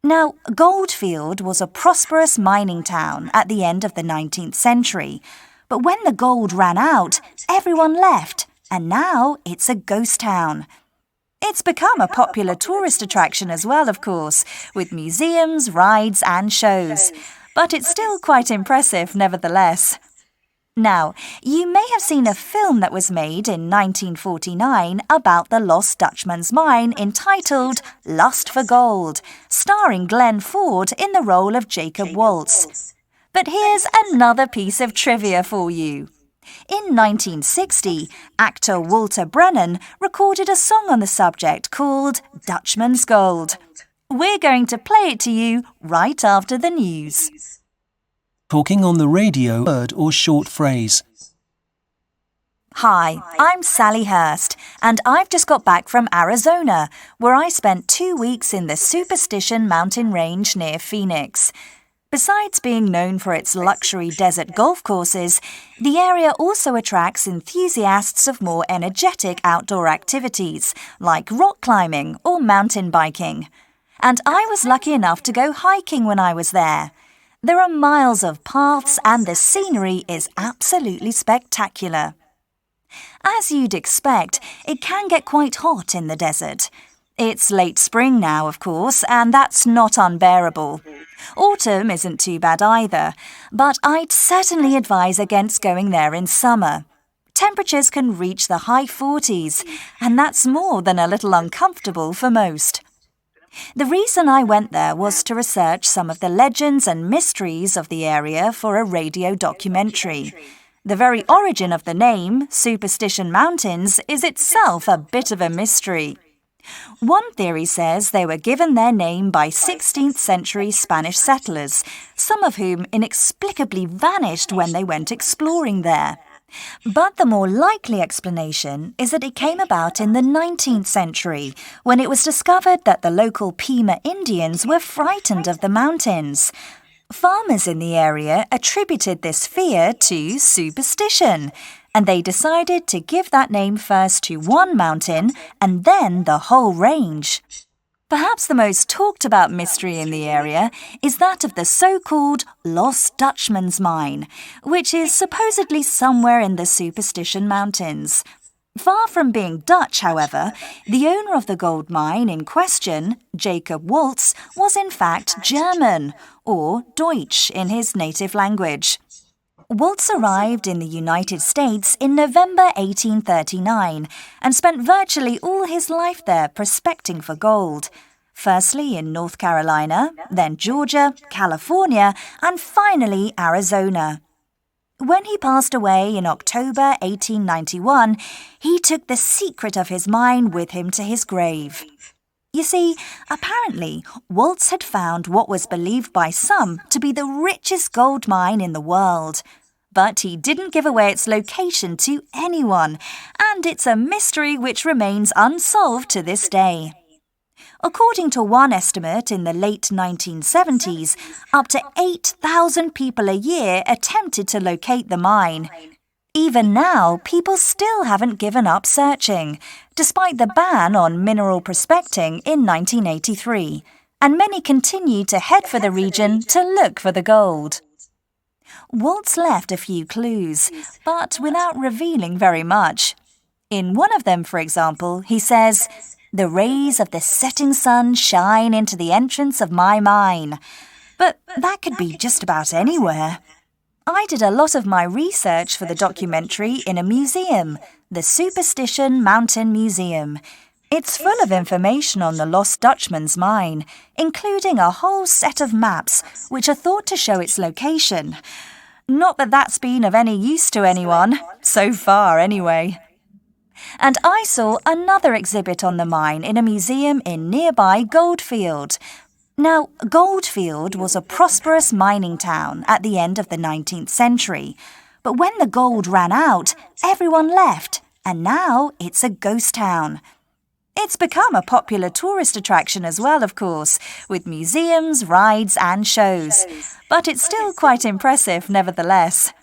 Now, Goldfield was a prosperous mining town at the end of the 19th century. But when the gold ran out, everyone left, and now it's a ghost town. It's become a popular tourist attraction as well, of course, with museums, rides and shows. But it's still quite impressive nevertheless. Now, you may have seen a film that was made in 1949 about the Lost Dutchman's mine entitled Lust for Gold, starring Glenn Ford in the role of Jacob Waltz. But here's another piece of trivia for you. In 1960, actor Walter Brennan recorded a song on the subject called Dutchman's Gold. We're going to play it to you right after the news. Talking on the radio, word or short phrase. Hi, I'm Sally Hurst, and I've just got back from Arizona, where I spent 2 weeks in the Superstition mountain range near Phoenix. Besides being known for its luxury desert golf courses, the area also attracts enthusiasts of more energetic outdoor activities, like rock climbing or mountain biking. And I was lucky enough to go hiking when I was there. There are miles of paths and the scenery is absolutely spectacular. As you'd expect, it can get quite hot in the desert. It's late spring now, of course, and that's not unbearable. Autumn isn't too bad either, but I'd certainly advise against going there in summer. Temperatures can reach the high 40s, and that's more than a little uncomfortable for most. The reason I went there was to research some of the legends and mysteries of the area for a radio documentary. The very origin of the name, Superstition Mountains, is itself a bit of a mystery. One theory says they were given their name by 16th century Spanish settlers, some of whom inexplicably vanished when they went exploring there. But the more likely explanation is that it came about in the 19th century, when it was discovered that the local Pima Indians were frightened of the mountains. Farmers in the area attributed this fear to superstition, and they decided to give that name first to one mountain and then the whole range. Perhaps the most talked about mystery in the area is that of the so-called Lost Dutchman's mine, which is supposedly somewhere in the Superstition Mountains. Far from being Dutch, however, the owner of the gold mine in question, Jacob Waltz, was in fact German, or Deutsch in his native language. Waltz arrived in the United States in November 1839 and spent virtually all his life there prospecting for gold. Firstly in North Carolina, then Georgia, California, and finally Arizona. When he passed away in October 1891, he took the secret of his mine with him to his grave. You see, apparently, Waltz had found what was believed by some to be the richest gold mine in the world. but he didn't give away its location to anyone, and it's a mystery which remains unsolved to this day. According to one estimate in the late 1970s, up to 8,000 people a year attempted to locate the mine. Even now, people still haven't given up searching, despite the ban on mineral prospecting in 1983, and many continue to head for the region to look for the gold. Waltz left a few clues, but without revealing very much. In one of them, for example, he says, "The rays of the setting sun shine into the entrance of my mine." But that could be just about anywhere. I did a lot of my research for the documentary in a museum, the Superstition Mountain Museum. It's full of information on the Lost Dutchman's mine, including a whole set of maps which are thought to show its location. Not that that's been of any use to anyone, so far anyway. And I saw another exhibit on the mine in a museum in nearby Goldfield. Now, Goldfield was a prosperous mining town at the end of the 19th century. But when the gold ran out, everyone left, and now it's a ghost town. It's become a popular tourist attraction as well, of course, with museums, rides and shows. But it's still quite impressive nevertheless.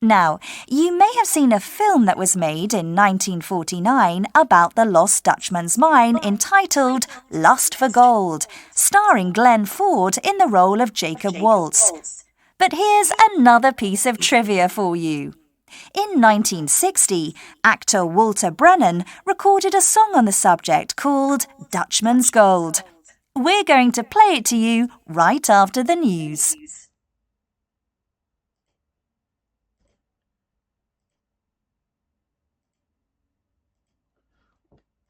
Now, you may have seen a film that was made in 1949 about the Lost Dutchman's mine entitled Lust for Gold, starring Glenn Ford in the role of Jacob Waltz. But here's another piece of trivia for you. In 1960, actor Walter Brennan recorded a song on the subject called Dutchman's Gold. We're going to play it to you right after the news.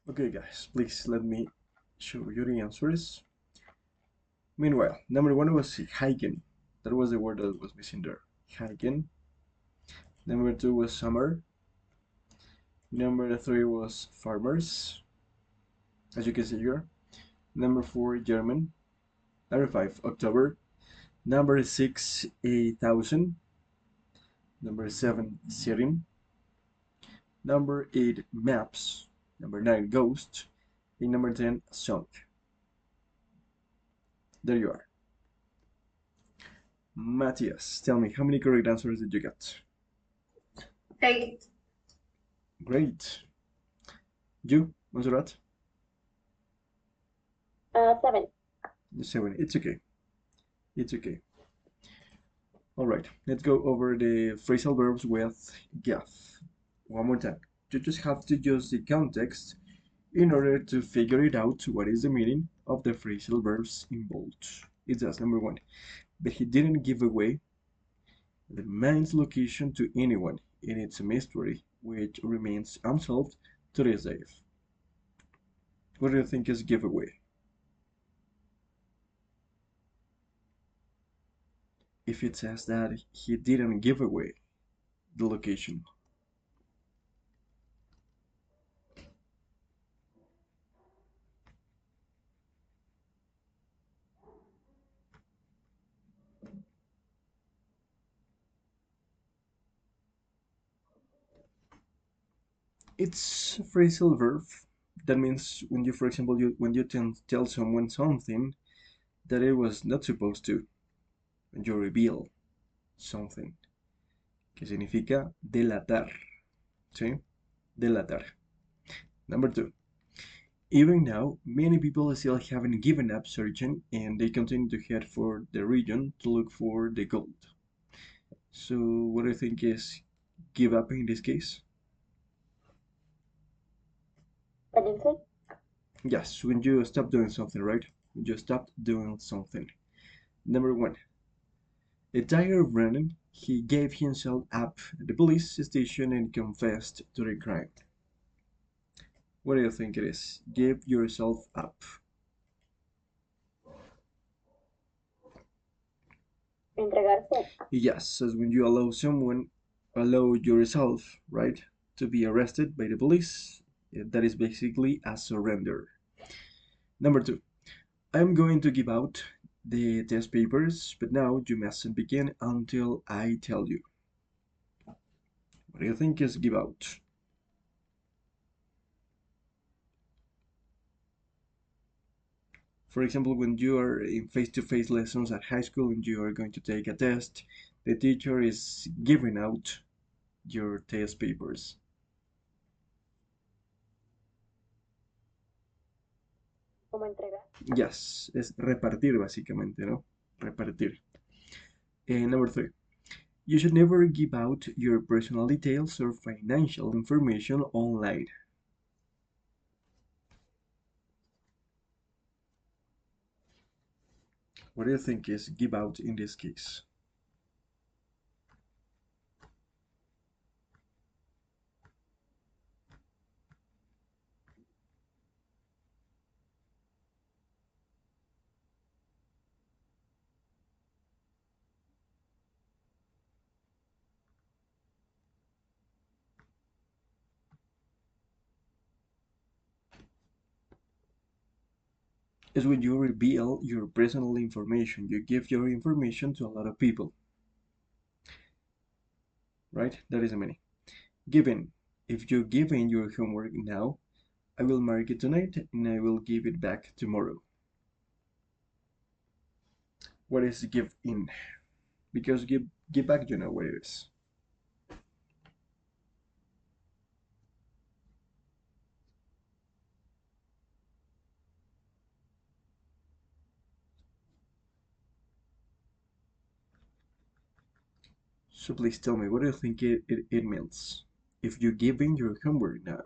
Okay, guys, please let me show you the answers. Meanwhile, number one was hiking. That was the word that was missing there. Hiking. Number two was summer. Number three was farmers, as you can see here. Number four, German. Number five, October. Number six, 1,000. Number seven, Sirin. Number eight, maps. Number 9, ghost. And number 10, song. There you are. Matthias, tell me, how many correct answers did you get? 8. Great. You, Monserrat? 7. 7. It's okay. It's okay. All right, let's go over the phrasal verbs with Gaff. One more time. You just have to use the context in order to figure it out what is the meaning of the phrasal verbs involved. It says, number 1, that he didn't give away the mine's location to anyone, and it's a mystery which remains unsolved to this day. What do you think is giveaway? If it says that he didn't give away the location. It's a phrasal verb. That means when you, for example, when you tell someone something that it was not supposed to, when you reveal something, que significa delatar, ¿sí? Delatar. Number 2. Even now, many people still haven't given up searching and they continue to head for the region to look for the gold. So, what do you think is give up in this case? What do you think? Yes, when you stop doing something, right? When you stop doing something. Number 1. Tired of running, he gave himself up at the police station and confessed to the crime. What do you think it is? Give yourself up. Entregarse. Yes, as when you allow yourself, right, to be arrested by the police. That is basically a surrender. Number 2. I'm going to give out the test papers, but now you mustn't begin until I tell you. What do you think is give out? For example, when you are in face-to-face lessons at high school and you are going to take a test, the teacher is giving out your test papers. Como entregar. Yes, es repartir básicamente, ¿no? Repartir. Number 3. You should never give out your personal details or financial information online. What do you think is give out in this case? Is when you reveal your personal information. You give your information to a lot of people. Right? That is the meaning. Given. If you give in your homework now, I will mark it tonight and I will give it back tomorrow. What is give in? Because give back, you know what it is. So please tell me, what do you think it means? If you give in your homework now.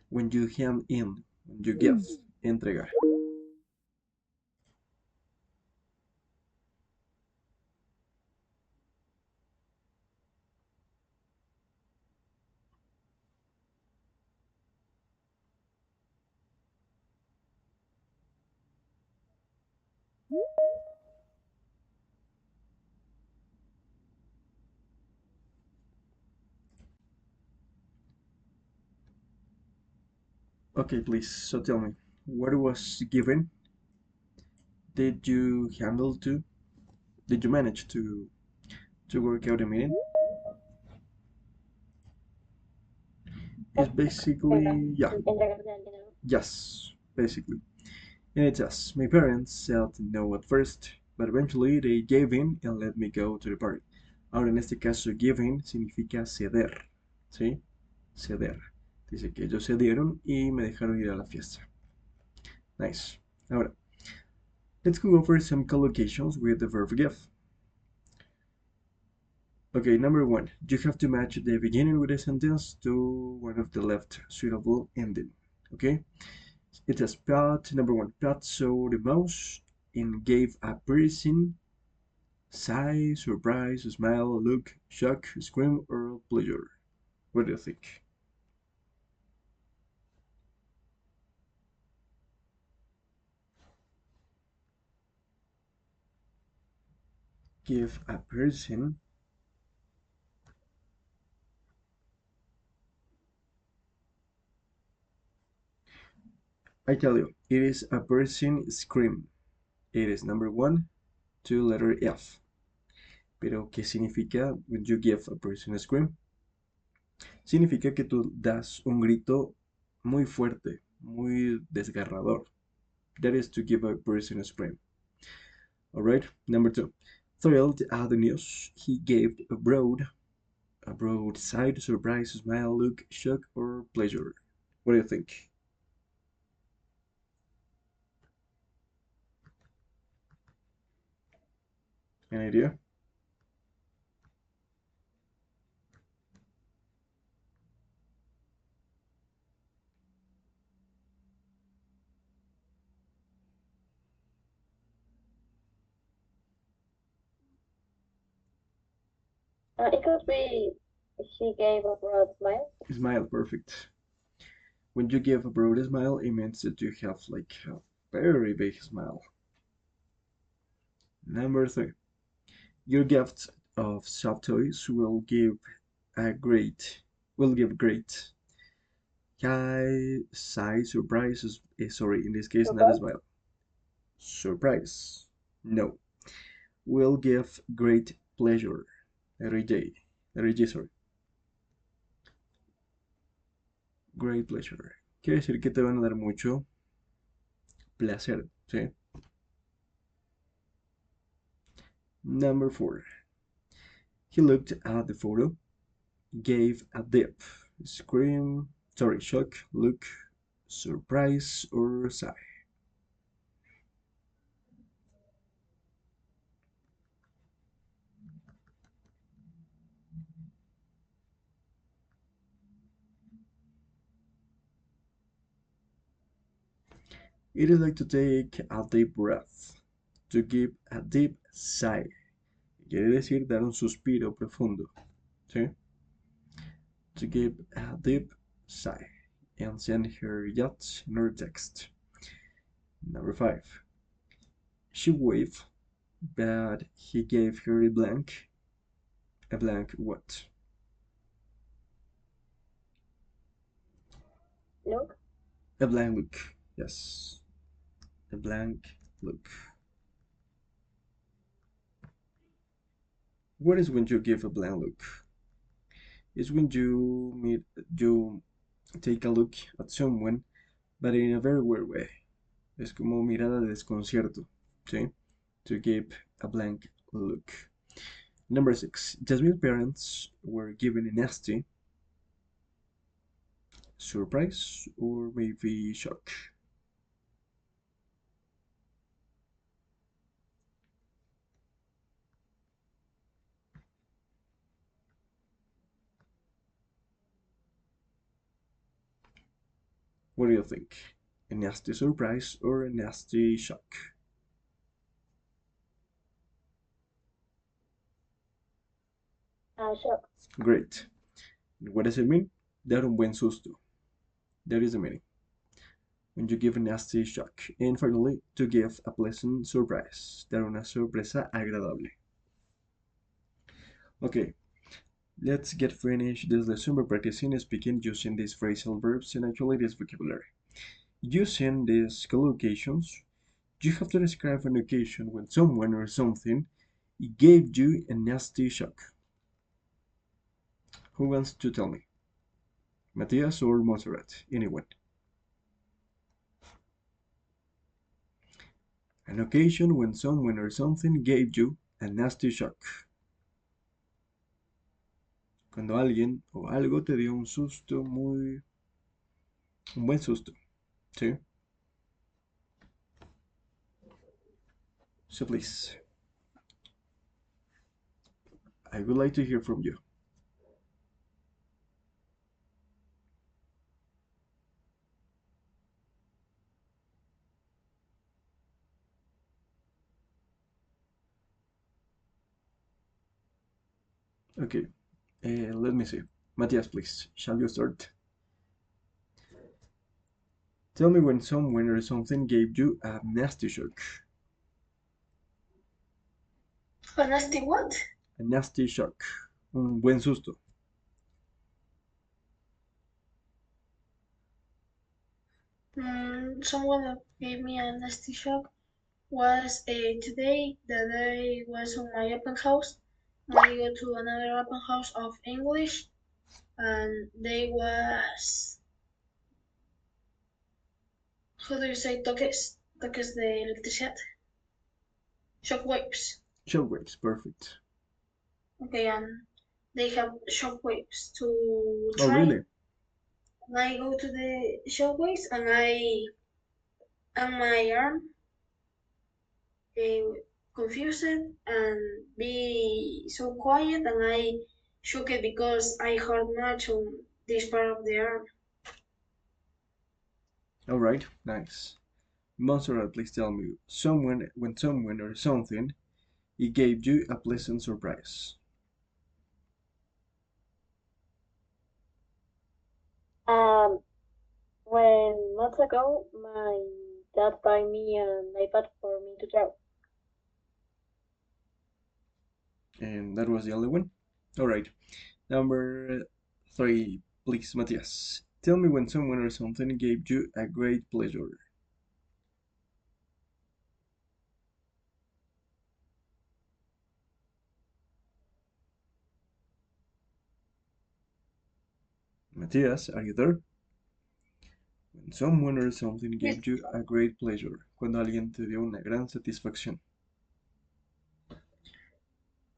When you hand in, when you give, entregar. Okay, please, so tell me, what was given? Did you handle to? Did you manage to work out a meeting? It's basically, yeah, Entregarse al dinero. yes, basically. And it says, my parents said no at first, but eventually they gave in and let me go to the party. Ahora, en este caso, give in significa ceder, ¿sí? Ceder. Dice que ellos cedieron y me dejaron ir a la fiesta. Nice. Ahora, let's go over some collocations with the verb give. Okay, number 1. You have to match the beginning with a sentence to one of the left suitable ending. Okay? It says Pat, number 1. Pat saw the mouse and gave a piercing sigh, surprise, smile, look, shock, scream, or pleasure. What do you think? Give a person I tell you, it is a person scream. It is number 1, 2 letter F. Pero, ¿qué significa when you give a person a scream? Significa que tú das un grito muy fuerte, muy desgarrador. That is to give a person a scream. Alright, number 2. Thrilled at the news, he gave a broad sigh, surprise, smile, look, shock, or pleasure. What do you think? Any idea? It could be she gave a broad smile. Smile, perfect. When you give a broad smile, it means that you have like a very big smile. Number 3. Your gift of soft toys will give great high size surprises. Sorry, in this case, not a Surprise? smile. Surprise. No. Will give great pleasure. RJ. RJ, sorry. Great pleasure. Quiere decir que te van a dar mucho placer, ¿sí? Number 4. He looked at the photo, gave a deep shock, look, surprise, or sigh. It is like to take a deep breath, to give a deep sigh. Quiere decir dar un suspiro profundo, ¿sí? To give a deep sigh and send her yacht in her text. Number 5. She waved, but he gave her a blank. A blank what? Look, A blank look. Yes. A blank look. What is when you give a blank look? It's when you take a look at someone, but in a very weird way. Es como mirada de desconcierto, ¿sí? To give a blank look. Number 6. Jasmine's parents were given a nasty surprise or maybe shock. What do you think? A nasty surprise or a nasty shock? shock. Great. What does it mean? Dar un buen susto. That is the meaning. When you give a nasty shock. And finally, to give a pleasant surprise. Dar una sorpresa agradable. Okay, let's get finished this lesson by practicing speaking using these phrasal verbs and actually this vocabulary. Using these collocations, you have to describe an occasion when someone or something gave you a nasty shock. Who wants to tell me? Matthias or Montserrat? Anyone? An occasion when someone or something gave you a nasty shock. Cuando alguien o algo te dio un susto un buen susto, ¿sí? So please, I would like to hear from you. Okay, let me see. Matthias, please, shall you start? Tell me when someone or something gave you a nasty shock. A nasty what? A nasty shock. Un buen susto. Someone that gave me a nasty shock was today that I was on my open house. I go to another open house of English, and they was, how do you say toques? Toques de electricidad. Shockwaves. Shockwaves, perfect. Okay, and they have shockwaves to Oh, try. really? And I go to the shockwaves and my arm confused and be so quiet, and I shook it because I hurt much on this part of the arm. All right, nice. Montserrat, please tell me, when someone or something, it gave you a pleasant surprise. When months ago, my dad buy me an iPad for me to draw. And that was the only one? All right. Number 3, please, Matthias. Tell me when someone or something gave you a great pleasure. Matthias, are you there? When someone or something gave you a great pleasure. Cuando alguien te dio una gran satisfacción.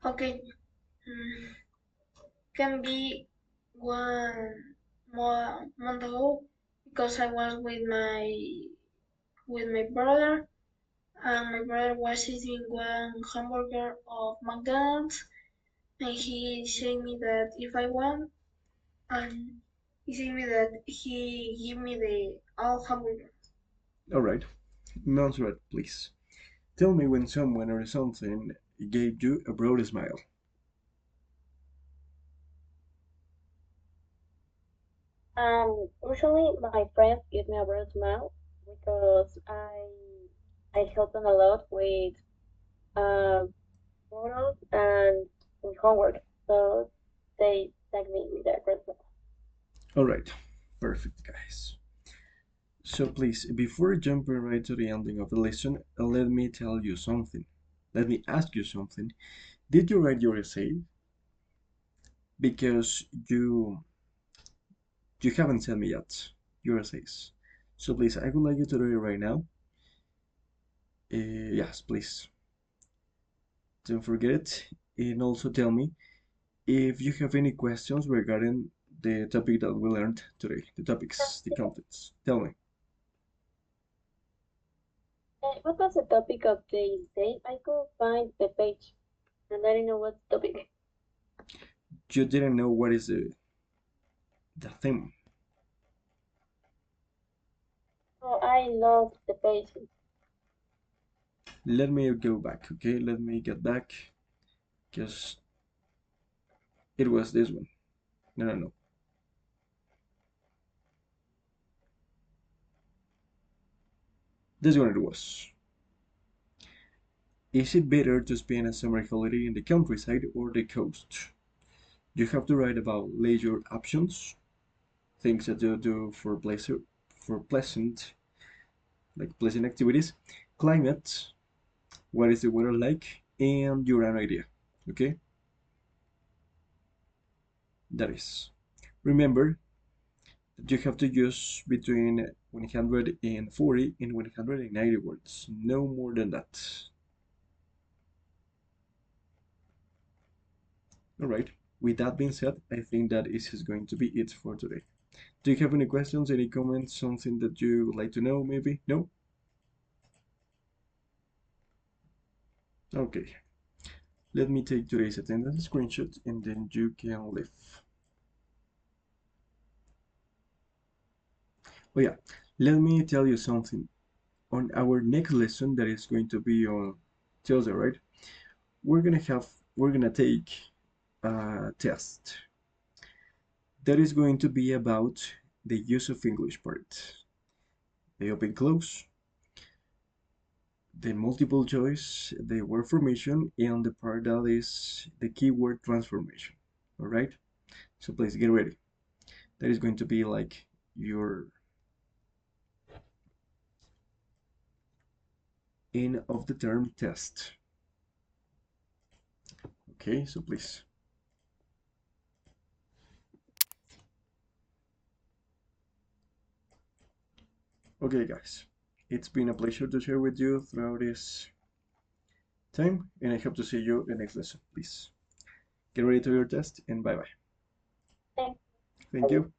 Okay. Can be 1 month ago because I was with my brother, and my brother was eating one hamburger of McDonald's, and he said me that if I want, and he said me that he give me the all hamburger. Alright. Montserrat, please. Tell me when someone or something gave you a broad smile. Usually my friends give me a real smile because I help them a lot with uh, photos and with homework. So they tag me with their great smile. Alright. Perfect, guys. So please, before jumping right to the ending of the lesson, let me tell you something. Let me ask you something. Did you write your essay? Because you haven't sent me yet your essays. So please, I would like you to do it right now. Yes, please. Don't forget it. And also tell me if you have any questions regarding the topic that we learned today, the topics, the contents. Tell me. What was the topic of the essay? I could find the page and I didn't know what's the topic. You didn't know what is the theme. So I lost the page. Let me go back, okay? Let me get back, because it was this one. No. This one it was. Is it better to spend a summer holiday in the countryside or the coast? You have to write about leisure options, things that you do for pleasure, for pleasant, like pleasant activities, climate, what is the weather like, and your own idea. Okay, that is. Remember that you have to use between 140 and 190 words, no more than that. Alright, with that being said, I think that is going to be it for today. Do you have any questions, any comments, something that you would like to know maybe? No? Okay. Let me take today's attendance screenshot and then you can leave. Oh yeah, let me tell you something. On our next lesson that is going to be on Tuesday, right? We're gonna take a test that is going to be about the use of English part. The open close, the multiple choice, the word formation, and the part that is the keyword transformation. Alright? So please get ready. That is going to be like your end of the term test. Okay, so please. Okay, guys, it's been a pleasure to share with you throughout this time, and I hope to see you in the next lesson. Please get ready to your test, and bye bye. Thanks. Thank you.